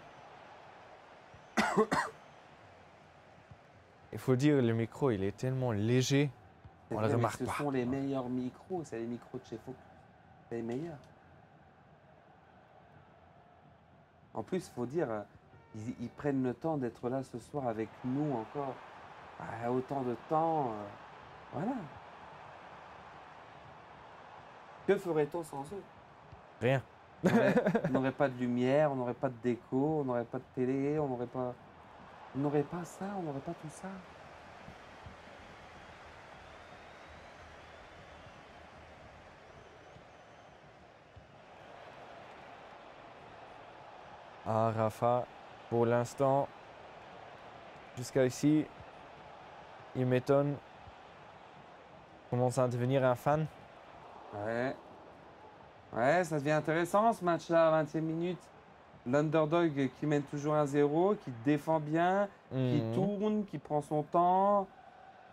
Il faut dire le micro il est tellement léger. C'est On vrai, le mais remarque ce pas. sont les meilleurs micros. C'est les micros de chez Focus. C'est les meilleurs. En plus, il faut dire, ils prennent le temps d'être là ce soir avec nous encore. Autant de temps. Voilà. Que ferait-on sans eux? Rien. On n'aurait pas de lumière, on n'aurait pas de déco, on n'aurait pas de télé, on n'aurait pas ça, on n'aurait pas tout ça. Ah Rafa, pour l'instant, jusqu'à ici, il m'étonne. Commence à devenir un fan. Ouais. Ouais, ça devient intéressant ce match-là, 20e minute. L'underdog qui mène toujours 1-0, qui défend bien, qui Mhm. tourne, qui prend son temps.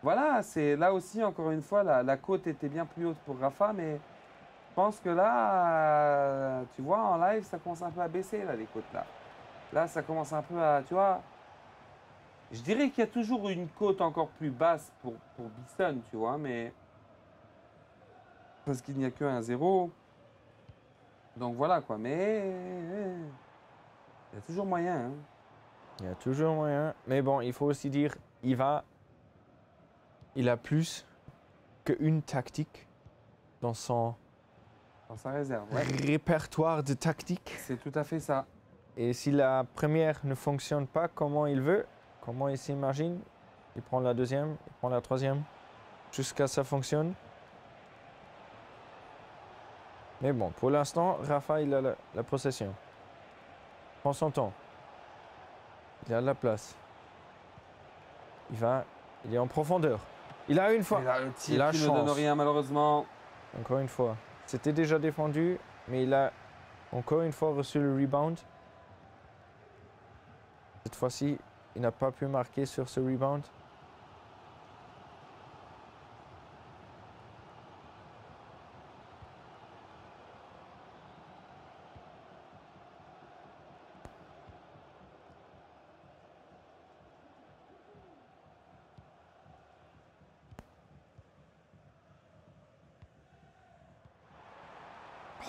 Voilà, c'est là aussi, encore une fois, la côte était bien plus haute pour Rafa, mais je pense que là, tu vois, en live, ça commence un peu à baisser, là, les côtes, là. Là, ça commence un peu à, tu vois, je dirais qu'il y a toujours une côte encore plus basse pour Bison, tu vois, mais parce qu'il n'y a que 1-0. Donc voilà, quoi, mais il y a toujours moyen, hein. Il y a toujours moyen. Mais bon, il faut aussi dire, il a plus qu'une tactique dans son Dans sa réserve, ouais. répertoire de tactiques. C'est tout à fait ça. Et si la première ne fonctionne pas comment il veut, comment il s'imagine, il prend la deuxième, il prend la troisième, jusqu'à ce que ça fonctionne. Mais bon, pour l'instant, Rafa, il a la possession. Prend son temps. Il a la place. Il est en profondeur. Il a une fois. Et là, le Il tir a qui ne donne chance. rien, malheureusement. Encore une fois. C'était déjà défendu, mais il a encore une fois reçu le rebound. Cette fois-ci, il n'a pas pu marquer sur ce rebound.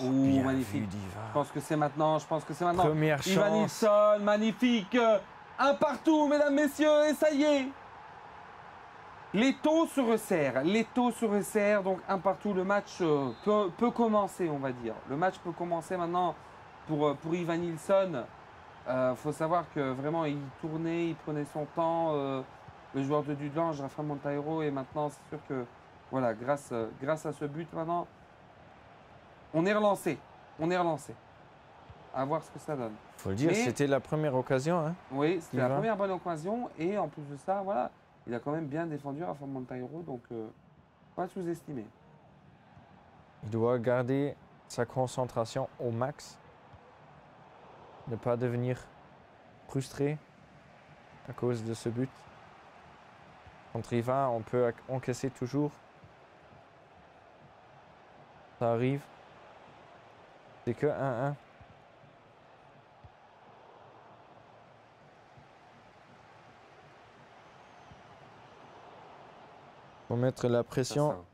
Ouh, Bien magnifique. vu, Diva. Je pense que c'est maintenant, Première Ivan chance. Nilsson, magnifique. Un partout, mesdames, messieurs, et ça y est. Les taux se resserrent, donc un partout. Le match peut commencer, on va dire. Le match peut commencer maintenant pour Ivan Nilsson. Faut savoir que vraiment, il tournait, il prenait son temps. Le joueur de Dudelange, Rafa Monteiro, et maintenant, c'est sûr que, voilà, grâce à ce but, maintenant, on est relancé. À voir ce que ça donne. Faut le dire, Mais- c'était la première occasion. Hein. Oui, c'était la Ivan. première bonne occasion. Et en plus de ça, voilà, il a quand même bien défendu Rafa Monteiro. Donc, pas sous-estimé. Il doit garder sa concentration au max. Ne pas devenir frustré à cause de ce but. Contre Ivan, on peut encaisser toujours. Ça arrive. C'est que 1-1. Faut mettre la pression.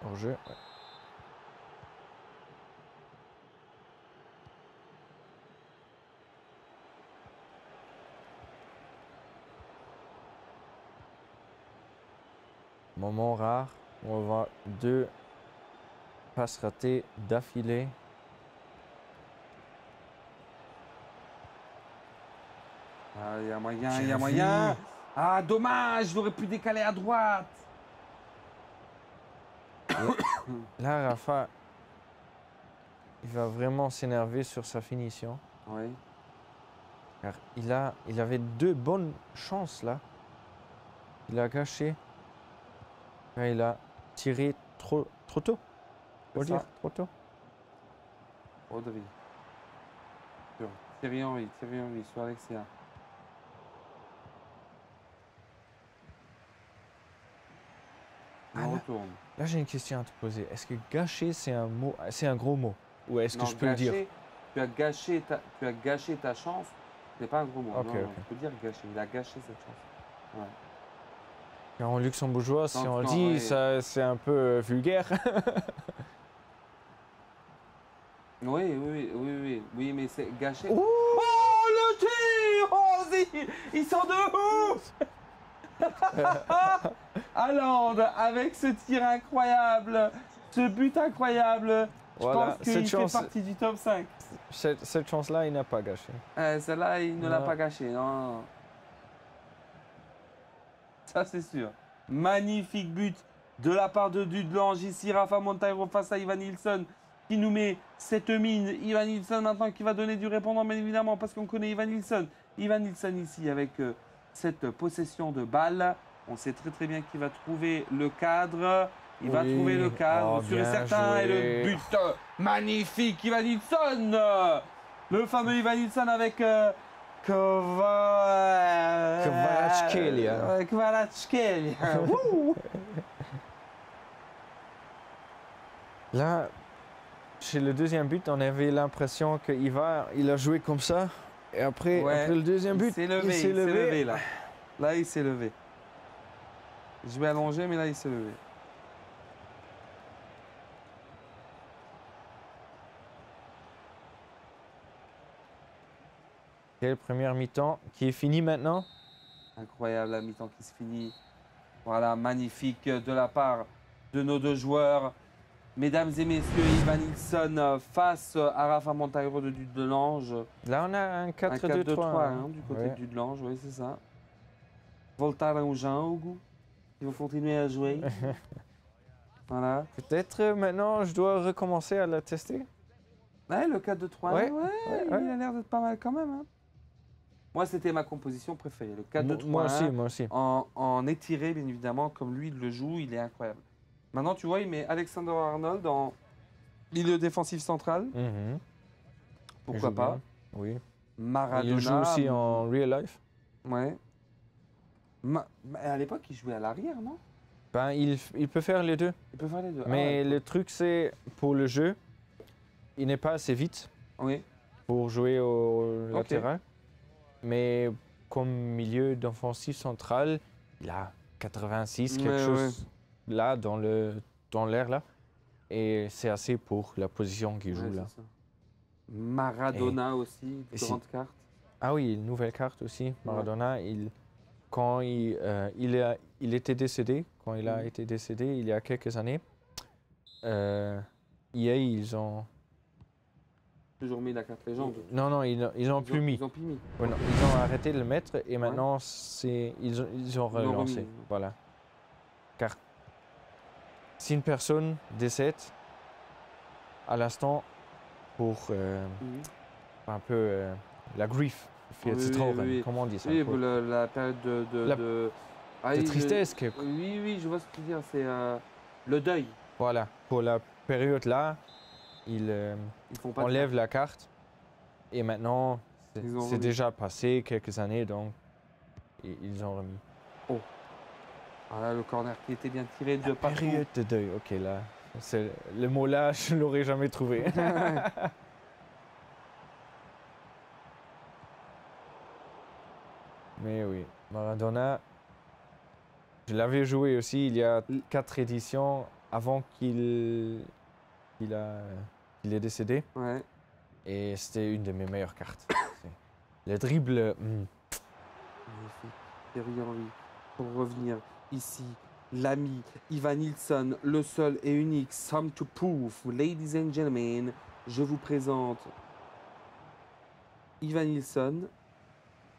hors-jeu. Ouais. Moment rare, on va voir 2 passes ratées d'affilée. Ah, il y a moyen, il y J'ai a vu. moyen. Ah, dommage, j'aurais pu décaler à droite. Là, Rafa, il va vraiment s'énerver sur sa finition. Oui. Car il avait 2 bonnes chances là. Il a gâché. Là, il a tiré trop tôt. Faut C'est dire, ça. trop tôt. Rodri. Sur Thierry Henry sur Alexia. Ah, On là. retourne. Là, j'ai une question à te poser. Est-ce que gâcher, c'est un mot, c'est un gros mot? Ou est-ce que Non, je peux le dire? gâcher, tu as gâché ta chance. C'est pas un gros mot. Ok, non, ok. tu peux dire gâcher. Il a gâché cette chance. Ouais. Car en luxembourgeois, si Non, on le non, dit, ouais. ça, c'est un peu vulgaire. Oui, mais c'est gâché. Ouh. Oh, le tir! Oh, il sort de ouf! Haaland, avec ce tir incroyable, ce but incroyable, Voilà, je pense qu'il fait chance, partie du top 5. cette chance-là, il n'a pas gâché. Celle-là, il ne l'a Non. pas gâché. Non. Ça, c'est sûr. Magnifique but de la part de Dudelange. Ici, Rafa Monteiro face à Ivan Nilsson qui nous met cette mine. Ivan Nilsson maintenant qui va donner du répondant, bien évidemment, parce qu'on connaît Ivan Nilsson. Ivan Nilsson ici avec cette possession de balle. On sait très très bien qu'il va trouver le cadre. Il va Oui. trouver le cadre, Oh, sûr et bien certain. Et le joué. but magnifique, Ivan Nilsson. Le fameux Ivan Nilsson avec Kvaratskhelia. Kvaratskhelia. Wouh. Là, chez le deuxième but, on avait l'impression qu'il a joué comme ça. Et après, Ouais, après le deuxième but, il s'est levé là. Là, il s'est levé. Je vais allonger, mais là, il s'est levé. Quelle première mi-temps qui est finie maintenant. Incroyable la mi-temps qui se finit. Voilà, magnifique de la part de nos 2 joueurs. Mesdames et messieurs, Ivan Nilsson face à Rafa Monteiro de Dudelange. Là, on a un Un 4-2-3. 4-2-3 du côté Ouais. de Dudelange, oui, c'est ça. Voltar au jogo. Ils vont continuer à jouer. Voilà. Peut-être maintenant, je dois recommencer à la tester. Ouais, le 4-2-3, Ouais, il a l'air d'être pas mal quand même. Hein. Moi, c'était ma composition préférée. Le 4-2-3. Moi aussi. En étiré, bien évidemment, comme lui il le joue, il est incroyable. Maintenant, tu vois, il met Alexander Arnold en milieu défensif central. Mhm. Il Pourquoi joue pas. bien. Oui. Maradona. Il joue aussi en real life. Ouais. Mais à l'époque, il jouait à l'arrière, non? Ben, il peut faire les deux. Il peut faire les deux. Ah Mais ouais. le truc, c'est pour le jeu, il n'est pas assez vite Oui. pour jouer au Ok. latéral. Mais comme milieu d'offensif central, il a 86, quelque Ouais, chose là, dans l'air là. Et c'est assez pour la position qu'il joue Ouais, là. c'est ça. Maradona aussi, et si- grande carte. Ah oui, une nouvelle carte aussi. Maradona, quand il était décédé, quand il a Mhm. été décédé il y a quelques années, EA, ils ont... Toujours mis la carte légende. Non, ils ont plus mis. Ils ont plus mis. Ouais, non, ils ont arrêté de le mettre et maintenant ils ont relancé. remis. Voilà. Car si une personne décède à l'instant pour Mhm. un peu la grief, Oui, oui. comment on dit ça? Oui, Pour- la période La- de tristesse. Oui, je vois ce que tu veux dire. C'est le deuil. Voilà, pour la période là, ils Ils font pas de enlèvent la carte et maintenant Ils ont c'est remis. déjà passé quelques années donc ils ont remis. Ah là, le corner qui était bien tiré de partout. Période de deuil, ok là. Le mot là, je l'aurais jamais trouvé. Mais oui, Maradona, je l'avais joué aussi il y a 4 éditions avant qu'il est décédé. Ouais. Et c'était une de mes meilleures cartes. Le dribble. Magnifique. Derrière lui, pour revenir ici, l'ami Ivan Nilsson, le seul et unique Some to Prove. Ladies and gentlemen, je vous présente Ivan Nilsson.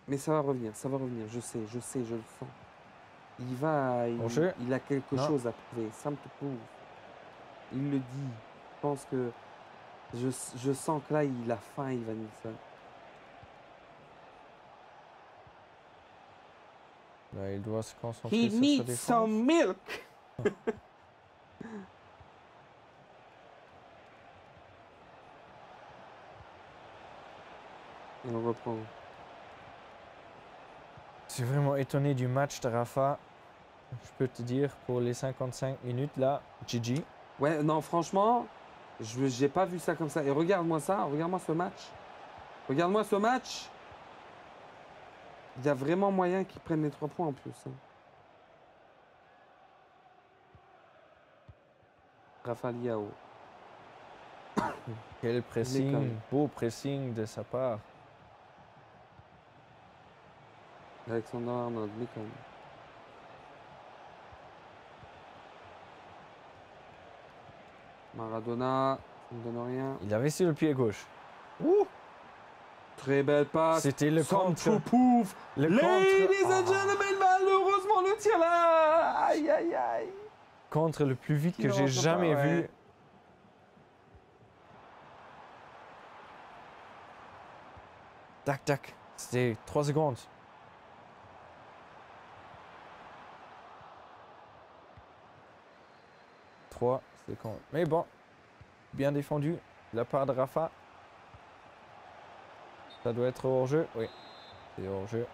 Mais ça va revenir, je sais, je le sens. Il a quelque chose à prouver. Some to Prove. Il le dit. Je pense que je sens que là, il a faim, Ivan Nilsson. Là, il doit se concentrer He sur sa needs défense. some milk. Et on reprend. Je suis vraiment étonné du match de Rafa. Je peux te dire, pour les 55 minutes, là, GG. Ouais, non, franchement, j'ai pas vu ça comme ça. Et regarde-moi ça, regarde-moi ce match. Regarde-moi ce match. Il y a vraiment moyen qu'ils prennent les 3 points en plus. Hein. Rafa Liao. Quel pressing, L'école. beau pressing de sa part. Alexander Arnold, Lincoln. Maradona, ça ne donne rien. Il avait sur le pied gauche. Très belle passe. C'était le Some contre. to prove. Le Ladies contre. and gentlemen, malheureusement le tir là. Aïe aïe aïe. Contre le plus vite Qui que ne j'ai rentre pas, jamais ouais. vu. Tac, tac. C'était 3 secondes. Trois secondes. Mais bon, bien défendu de la part de Rafa. Ça doit être hors jeu. Oui, c'est hors jeu.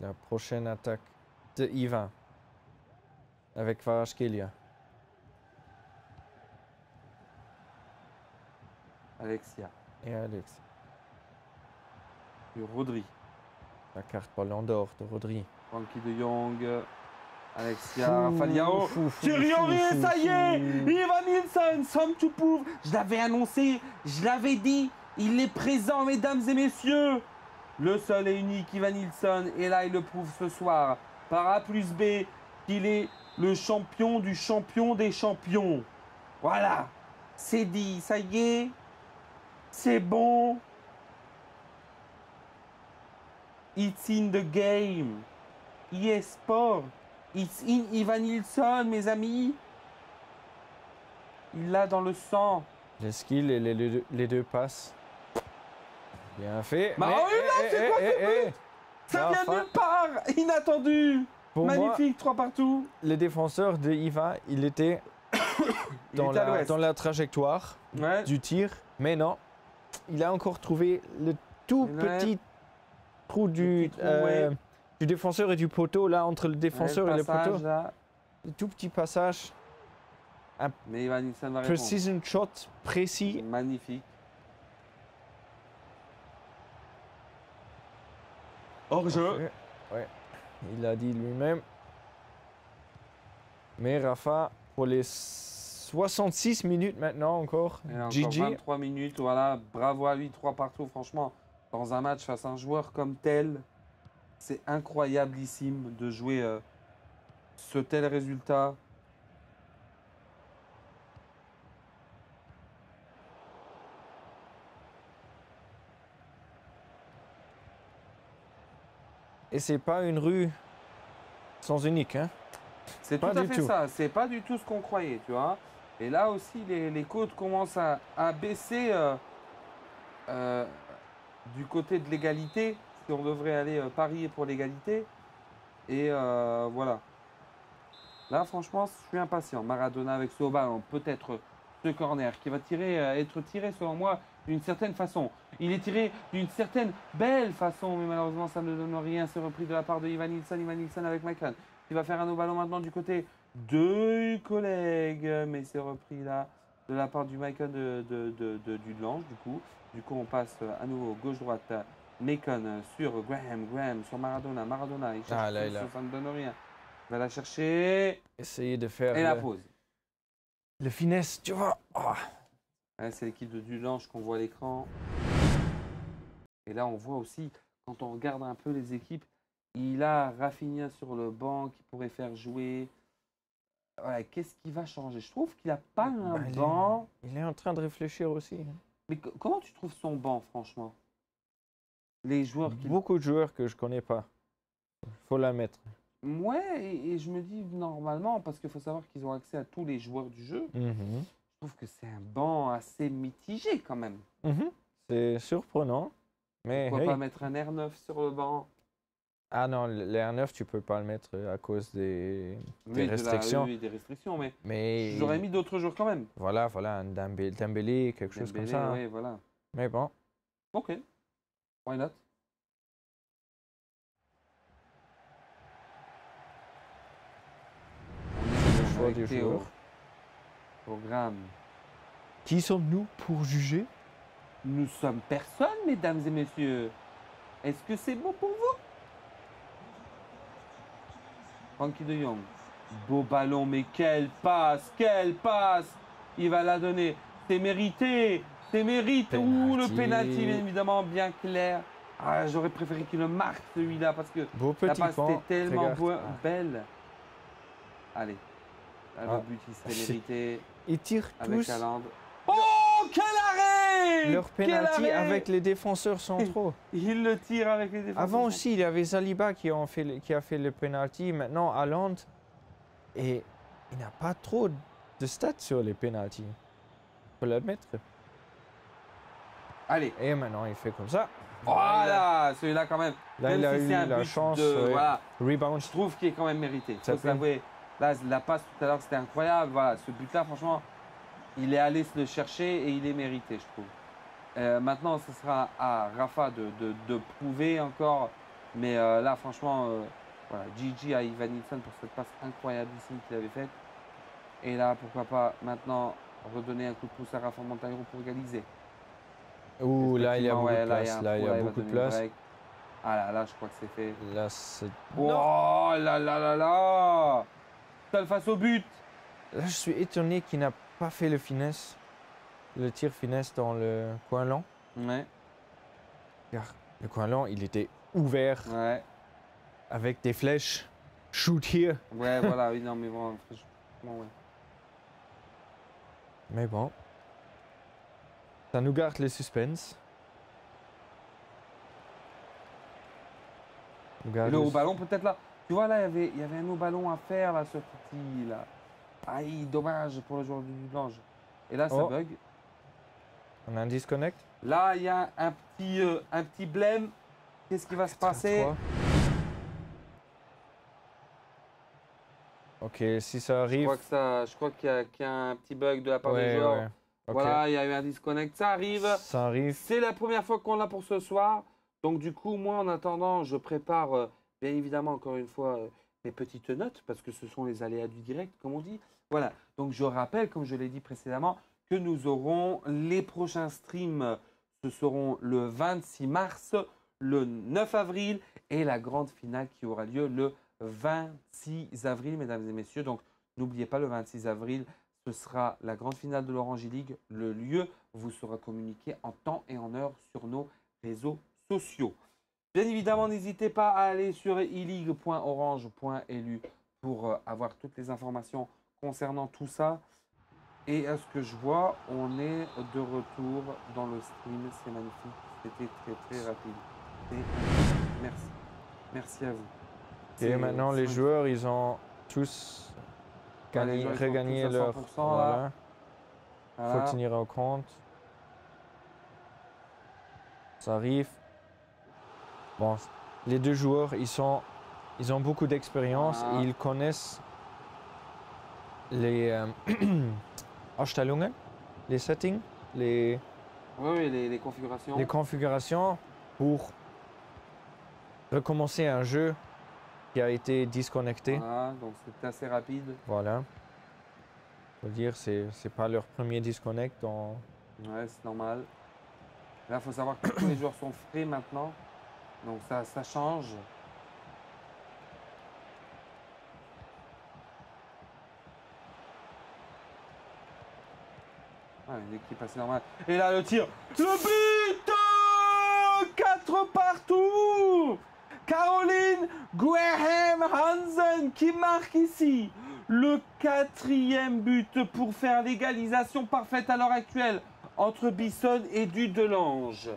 La prochaine attaque de Ivan avec Kvaratskhelia. Alexia. Et Alex. Et Rodri. La carte ballon d'or de Rodri. Frankie de Jong. Alexia. Rafa Liao. Fou, fou, Thierry fou, Henry, fou, ça y est. fou. Ivan Nilsson, Some to prove. Je l'avais annoncé. Je l'avais dit. Il est présent, mesdames et messieurs. Le seul et unique Ivan Nilsson. Et là, il le prouve ce soir. Par A plus B. Qu'il est le champion du champion des champions. Voilà. C'est dit. Ça y est. C'est bon. It's in the game. EA Sport. It's in Ivan Nilsson, mes amis. Il l'a dans le sang. Les skills et les deux passes. Bien fait. Bah, oh là, c'est quoi ce but Ça vient de Enfin, nulle part. Inattendu. pour moi, Magnifique, 3 partout. le défenseur de Ivan, il était Il dans, était à la, l'ouest. dans la trajectoire Ouais. du tir. Mais non, il a encore trouvé le tout Ouais. petit trou du, petit trou, ouais. du défenseur et du poteau, là, entre le défenseur Ouais, et le passage, poteau. là. Le tout petit passage. Mais Ivan Nilsson va répondre. Precision shot précis. Magnifique. Hors jeu. Ouais, il a dit lui-même. Mais Rafa, pour les 66 minutes maintenant encore, Et encore GG. 23 minutes, voilà, bravo à lui, 3 partout, franchement, dans un match face à un joueur comme tel, c'est incroyablissime de jouer ce tel résultat. Et c'est pas une rue sans unique, hein. C'est tout Pas à du fait tout. ça, c'est pas du tout ce qu'on croyait, tu vois. Et là aussi, les côtes commencent à baisser du côté de l'égalité, si on devrait aller parier pour l'égalité. Et voilà. Là, franchement, je suis impatient. Maradona avec ce ballon, peut-être ce corner qui va être tiré, selon moi, d'une certaine façon. Il est tiré d'une certaine belle façon, mais malheureusement, ça ne donne rien. C'est repris de la part de Ivan Nilsson avec Michael. qui va faire un no ballon maintenant du côté de collègue. Mais c'est repris là de la part du Michael du Lange du coup. Du coup, on passe à nouveau gauche-droite. Macon sur Graham. Graham sur Maradona. Maradona, il cherche ça ne donne rien. Il va la chercher. Essayer de faire Et la pause. le finesse, tu vois. Oh. Ouais, c'est l'équipe de Dulange qu'on voit à l'écran. Et là, on voit aussi, quand on regarde un peu les équipes, il a Rafinha sur le banc qui pourrait faire jouer. Voilà, qu'est-ce qui va changer? Je trouve qu'il n'a pas un banc. Il est en train de réfléchir aussi. Hein. Mais comment tu trouves son banc, franchement? Les joueurs qui... Beaucoup de joueurs que je connais pas. Faut la mettre. Ouais, et je me dis normalement, parce qu'il faut savoir qu'ils ont accès à tous les joueurs du jeu, je trouve que c'est un banc assez mitigé quand même. C'est surprenant. Mais Pourquoi hey. pas mettre un R9 sur le banc? Ah non, le R9, tu peux pas le mettre à cause des restrictions. Oui, des restrictions, mais j'aurais mis d'autres joueurs quand même. Voilà, un Dembélé, quelque chose comme ça. Oui, voilà. Mais bon. Ok. Why not? Le choix du joueur. Programme. Qui sommes-nous pour juger? Nous sommes personne, mesdames et messieurs. Est-ce que c'est bon pour vous? Frankie de Jong. Beau ballon, mais quelle passe, quelle passe! Il va la donner. C'est mérité, c'est mérité. Ouh, le penalty, bien évidemment, bien clair. Ah, j'aurais préféré qu'il le marque celui-là parce que Beau la petit passe pan. était tellement Regarde. belle. Allez. Là, le but, il serait mérité Ils tirent avec tous Haaland. Oh, quel arrêt! leur Quel penalty arrêt! avec les défenseurs centraux. Il le tire avec les défenseurs. Avant aussi, il y avait Saliba qui a fait le penalty. Maintenant, Haaland. Et il n'a pas trop de stats sur les penalties. Faut l'admettre. Allez. Et maintenant, il fait comme ça. Voilà, celui-là quand même. Là, Même il a si eu c'est un la but chance. de, voilà, Rebound. je trouve qu'il est quand même mérité. Ça Faut se l'avouer. Là, la passe tout à l'heure, c'était incroyable. Voilà, ce but-là, franchement, il est allé se le chercher et il est mérité, je trouve. Maintenant, ce sera à Rafa de prouver encore. Mais là, franchement, voilà, GG à Ivan Nilsson pour cette passe incroyable ici qu'il avait faite. Et là, pourquoi pas maintenant redonner un coup de pouce à Rafa Monteiro pour égaliser. Ouh, là, il y a beaucoup de Ouais, place. Là, il y a beaucoup de place. Ah là, je crois que c'est fait. Là, c'est. Oh là là là là! Seul face au but. Là, je suis étonné qu'il n'a pas fait le finesse. Le tir finesse dans le coin long. Ouais. Car le coin long, il était ouvert Ouais. avec des flèches. Shoot here. Ouais, voilà, oui, non, mais bon, franchement, ouais. Mais bon. Ça nous garde le suspense. Et le haut ballon, peut-être là. Tu vois, là, il y avait un haut ballon à faire, là, sur Titi, là. Aïe, dommage pour le joueur du Blanche. Et là, ça Oh. bug. On a un disconnect. Là, il y a un petit blême. Qu'est-ce qui va se passer? Ok, si ça arrive. Je crois qu'il y a un petit bug de la part du Ouais, joueur. ouais. Ok. Voilà, il y a eu un disconnect. Ça arrive. Ça arrive. C'est la première fois qu'on l'a pour ce soir. Donc du coup, moi, en attendant, je prépare, bien évidemment, encore une fois, mes petites notes, parce que ce sont les aléas du direct, comme on dit. Voilà, donc je rappelle, comme je l'ai dit précédemment, que nous aurons les prochains streams. Ce seront le 26 mars, le 9 avril et la grande finale qui aura lieu le 26 avril, mesdames et messieurs. Donc n'oubliez pas, le 26 avril, ce sera la grande finale de l'Orange League. Le lieu vous sera communiqué en temps et en heure sur nos réseaux sociaux. Bien évidemment, n'hésitez pas à aller sur e-league.orange.lu pour avoir toutes les informations concernant tout ça. Et à ce que je vois, on est de retour dans le stream. C'est magnifique. C'était très très rapide. Merci. Merci à vous. Et maintenant, les joueurs, ils ont tous regagné leur. Voilà. Il faut tenir en compte. Ça arrive. Bon, les deux joueurs, ils ont beaucoup d'expérience. Ah. Ils connaissent les Ausstellungen, les settings, les configurations. configurations pour recommencer un jeu qui a été disconnecté. Voilà, donc c'est assez rapide. Voilà. Faut dire, c'est pas leur premier disconnect. Ouais, c'est normal. Là, il faut savoir que tous les joueurs sont frais maintenant. Donc ça change. Ah, une équipe assez normale. Et là, le tir. Le but 4 partout. Caroline Graham Hansen qui marque ici le 4e but pour faire l'égalisation parfaite à l'heure actuelle entre Bisson et Dudelange.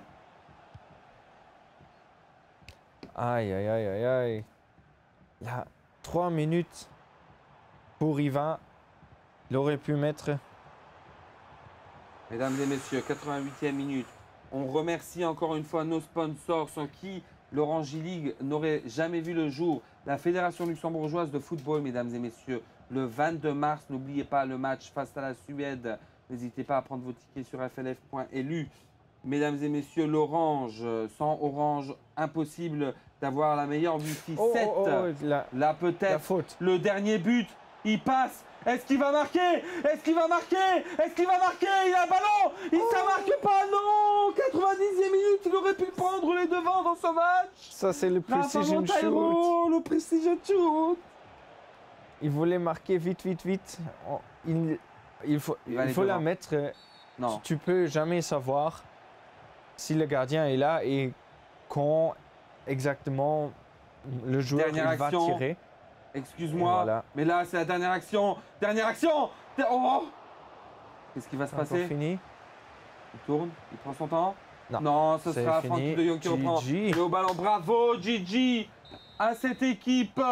Aïe, aïe, aïe, aïe, aïe. Là, 3 minutes pour Ivan. Il aurait pu mettre. Mesdames et messieurs, 88e minute. On remercie encore une fois nos sponsors sans qui l'Orange League n'aurait jamais vu le jour. La Fédération luxembourgeoise de football, mesdames et messieurs, le 22 mars. N'oubliez pas le match face à la Suède. N'hésitez pas à prendre vos tickets sur flf.lu. Mesdames et messieurs, l'Orange, sans Orange, impossible d'avoir la meilleure Wi-Fi 7. Là, La peut-être faute. le dernier but, il passe. Est-ce qu'il va marquer? Est-ce qu'il va marquer? Est-ce qu'il va marquer? Il a un ballon. Ça marque pas, non. 90e minute, il aurait pu prendre les devants dans ce match. Ça, c'est le Rafa precision shoot. Monteiro, le precision shoot. Il voulait marquer vite, vite, vite. Il faut la mettre. Non. Tu peux jamais savoir si le gardien est là et quand exactement le joueur Dernière il va action. tirer. Excuse-moi, Voilà. mais là, c'est la dernière action. Dernière action. Oh. Qu'est-ce qui va se Encore passer? fini. Il tourne, il prend son temps. Non. Ce c'est sera fini. Francky de Jong qui reprend. GG. Le haut ballon, bravo Gigi à cette équipe.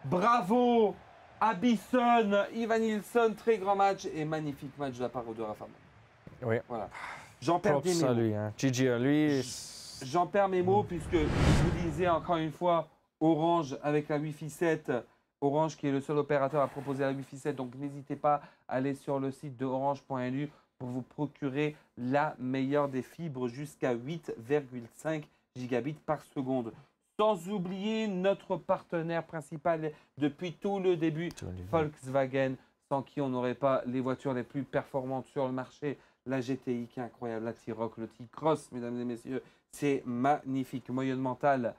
Bravo à Bisson, Ivan Nilsson, très grand match et magnifique match de la part de Rafa. Oui. Voilà. J'en perds Props mes à mots. lui. Hein. GG à lui. J'en perds mes mots puisque je vous disais encore une fois, Orange avec la Wi-Fi 7. Orange qui est le seul opérateur à proposer la Wi-Fi 7. Donc n'hésitez pas à aller sur le site de orange.lu pour vous procurer la meilleure des fibres jusqu'à 8,5 gigabits par seconde. Sans oublier notre partenaire principal depuis tout le début, Volkswagen, sans qui on n'aurait pas les voitures les plus performantes sur le marché. La GTI qui est incroyable, la T-Roc, le T-Cross, mesdames et messieurs, c'est magnifique. Moyenne Mentale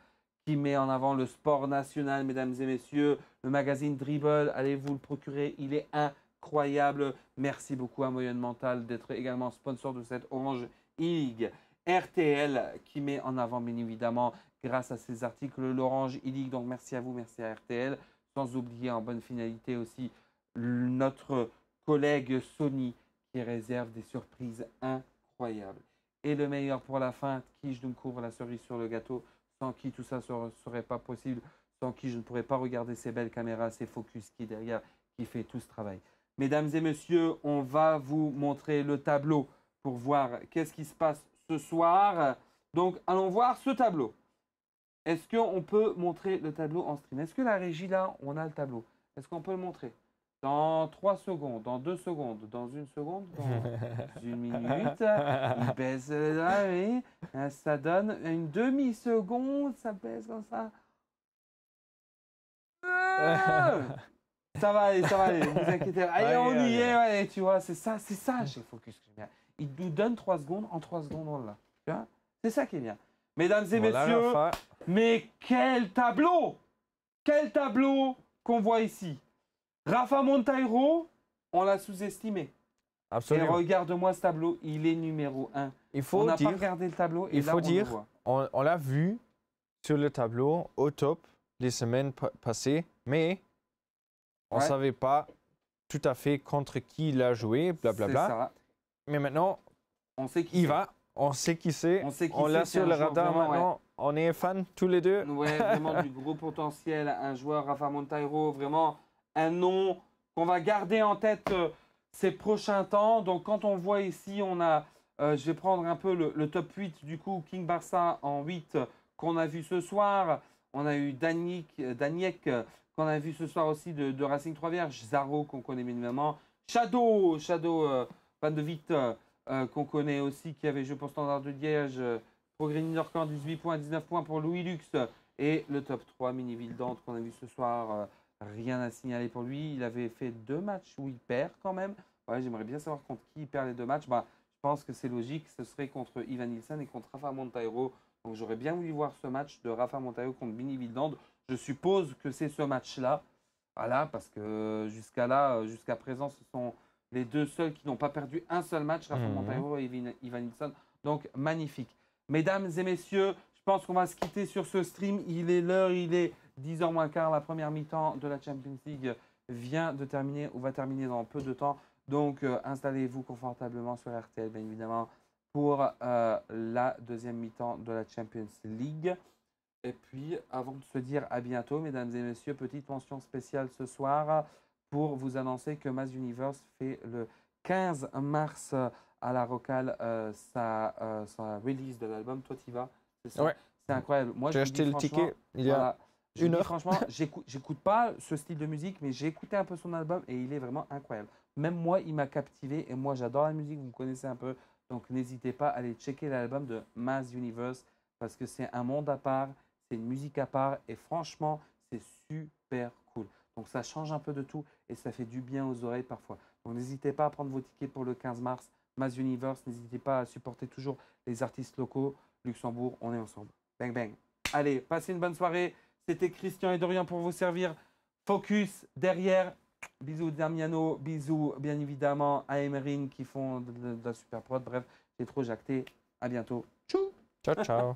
qui met en avant le sport national, mesdames et messieurs. Le magazine Dribble, allez vous le procurer, il est incroyable. Merci beaucoup à Moyenne Mentale d'être également sponsor de cette Orange e-League. RTL qui met en avant, bien évidemment, grâce à ces articles, l'Orange e-League. Donc merci à vous, merci à RTL. Sans oublier en bonne finalité aussi notre collègue Sony qui réserve des surprises incroyables. Et le meilleur pour la fin, qui je nous couvre la cerise sur le gâteau, sans qui tout ça ne serait pas possible, sans qui je ne pourrais pas regarder ces belles caméras, ces focus qui est derrière, qui fait tout ce travail. Mesdames et messieurs, on va vous montrer le tableau pour voir qu'est-ce qui se passe ce soir. Donc, allons voir ce tableau. Est-ce qu'on peut montrer le tableau en stream? Est-ce que la régie, là, on a le tableau? Est-ce qu'on peut le montrer? Dans 3 secondes, dans 2 secondes, dans 1 seconde, dans 1 minute, il baisse là, oui. Ça donne une demi-seconde, ça baisse comme ça. Ça va aller, vous inquiétez pas. Allez, on y est, ouais, tu vois, c'est ça chez Focus que j'aime bien. Il nous donne 3 secondes, en 3 secondes, on l'a. Tu vois? C'est ça qui est bien. Mesdames et messieurs, mais quel tableau! Quel tableau qu'on voit ici! Rafa Monteiro, on l'a sous-estimé. Absolument. Et regarde-moi ce tableau, il est numéro 1. Il faut on n'a dire, pas regardé le tableau et il là, faut on dire, le voit. on l'a vu sur le tableau au top les semaines passées, mais on ne savait pas tout à fait contre qui il a joué, blablabla. Ça. Mais maintenant, on sait qui il va, on sait qui c'est, on l'a sur le radar maintenant. Ouais. On est fans tous les deux. Ouais, vraiment du gros potentiel. Un joueur, Rafa Monteiro, vraiment un nom qu'on va garder en tête ces prochains temps. Donc quand on voit ici, on a, je vais prendre un peu le top 8 du coup, King Barça en 8 qu'on a vu ce soir. On a eu Daniek qu'on a vu ce soir aussi de Racing 3 Vierges, Zaro qu'on connaît évidemment, Shadow Van de Witt qu'on connaît aussi qui avait joué pour Standard de Liège, Progrès Niederkorn 18 points, 19 points pour Louis Lux Et le top 3, Mini Vildante, qu'on a vu ce soir, rien à signaler pour lui. Il avait fait 2 matchs où il perd quand même. Ouais, j'aimerais bien savoir contre qui il perd les 2 matchs. Bah, je pense que c'est logique, ce serait contre Ivan Nielsen et contre Rafa Monteiro. Donc j'aurais bien voulu voir ce match de Rafa Monteiro contre Mini Vildante. Je suppose que c'est ce match-là. Voilà, parce que jusqu'à présent, ce sont les 2 seuls qui n'ont pas perdu un seul match, Rafa Monteiro et Ivan Nielsen. Donc magnifique. Mesdames et messieurs, je pense qu'on va se quitter sur ce stream. Il est l'heure, il est 10h moins quart. La première mi-temps de la Champions League vient de terminer ou va terminer dans peu de temps. Donc installez-vous confortablement sur RTL, bien évidemment, pour la deuxième mi-temps de la Champions League. Et puis, avant de se dire à bientôt, mesdames et messieurs, petite mention spéciale ce soir pour vous annoncer que Mass Universe fait le 15 mars à la Rocale sa release de l'album. Toi, t'y vas, c'est ça? Ouais. C'est incroyable. Moi, j'ai acheté le ticket il y a une heure. Franchement, j'écoute pas ce style de musique, mais j'ai écouté un peu son album et il est vraiment incroyable. Même moi, il m'a captivé et moi, j'adore la musique, vous me connaissez un peu. Donc, n'hésitez pas à aller checker l'album de Mass Universe parce que c'est un monde à part, c'est une musique à part et franchement, c'est super cool. Donc, ça change un peu de tout et ça fait du bien aux oreilles parfois. Donc, n'hésitez pas à prendre vos tickets pour le 15 mars. Mass Universe, n'hésitez pas à supporter toujours les artistes locaux. Luxembourg, on est ensemble. Bang, bang. Allez, passez une bonne soirée. C'était Christian et Dorian pour vous servir. Focus derrière. Bisous Damiano, bisous bien évidemment à Emerin qui font de la super prod. Bref, j'ai trop jacté. À bientôt. Tchou. Ciao, ciao.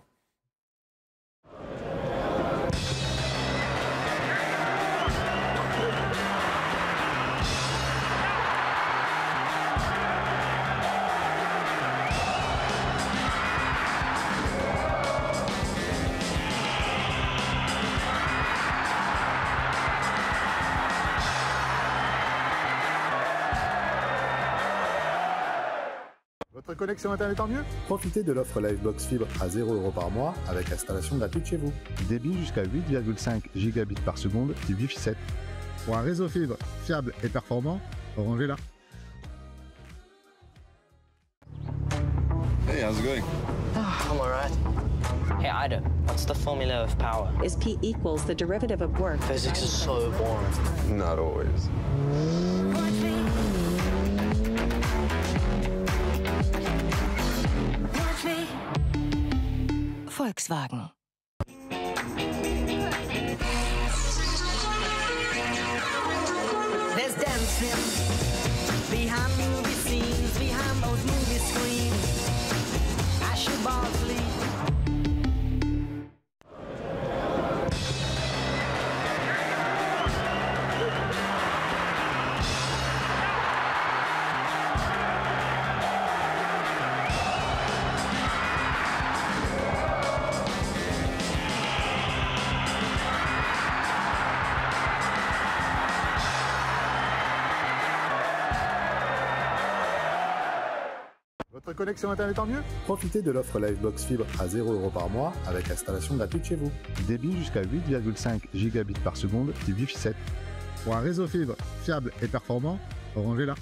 Votre connexion internet en mieux? Profitez de l'offre Livebox Fibre à 0 € par mois avec installation gratuite chez vous. Débit jusqu'à 8,5 gigabits par seconde et Wi-Fi 7. Pour un réseau fibre fiable et performant, Orange est là. Hey, how's it going? I'm alright. Hey, Ida, what's the formula of power? Is P equals the derivative of work. Physics is so boring. Not always. Volkswagen. There's dancing behind movie scenes, behind those movie screens. I should ball sleep. Votre connexion internet en mieux? Profitez de l'offre Livebox Fibre à 0 € par mois avec installation gratuite chez vous. Débit jusqu'à 8,5 gigabits par seconde et Wi-Fi 7. Pour un réseau fibre fiable et performant, Orange est là.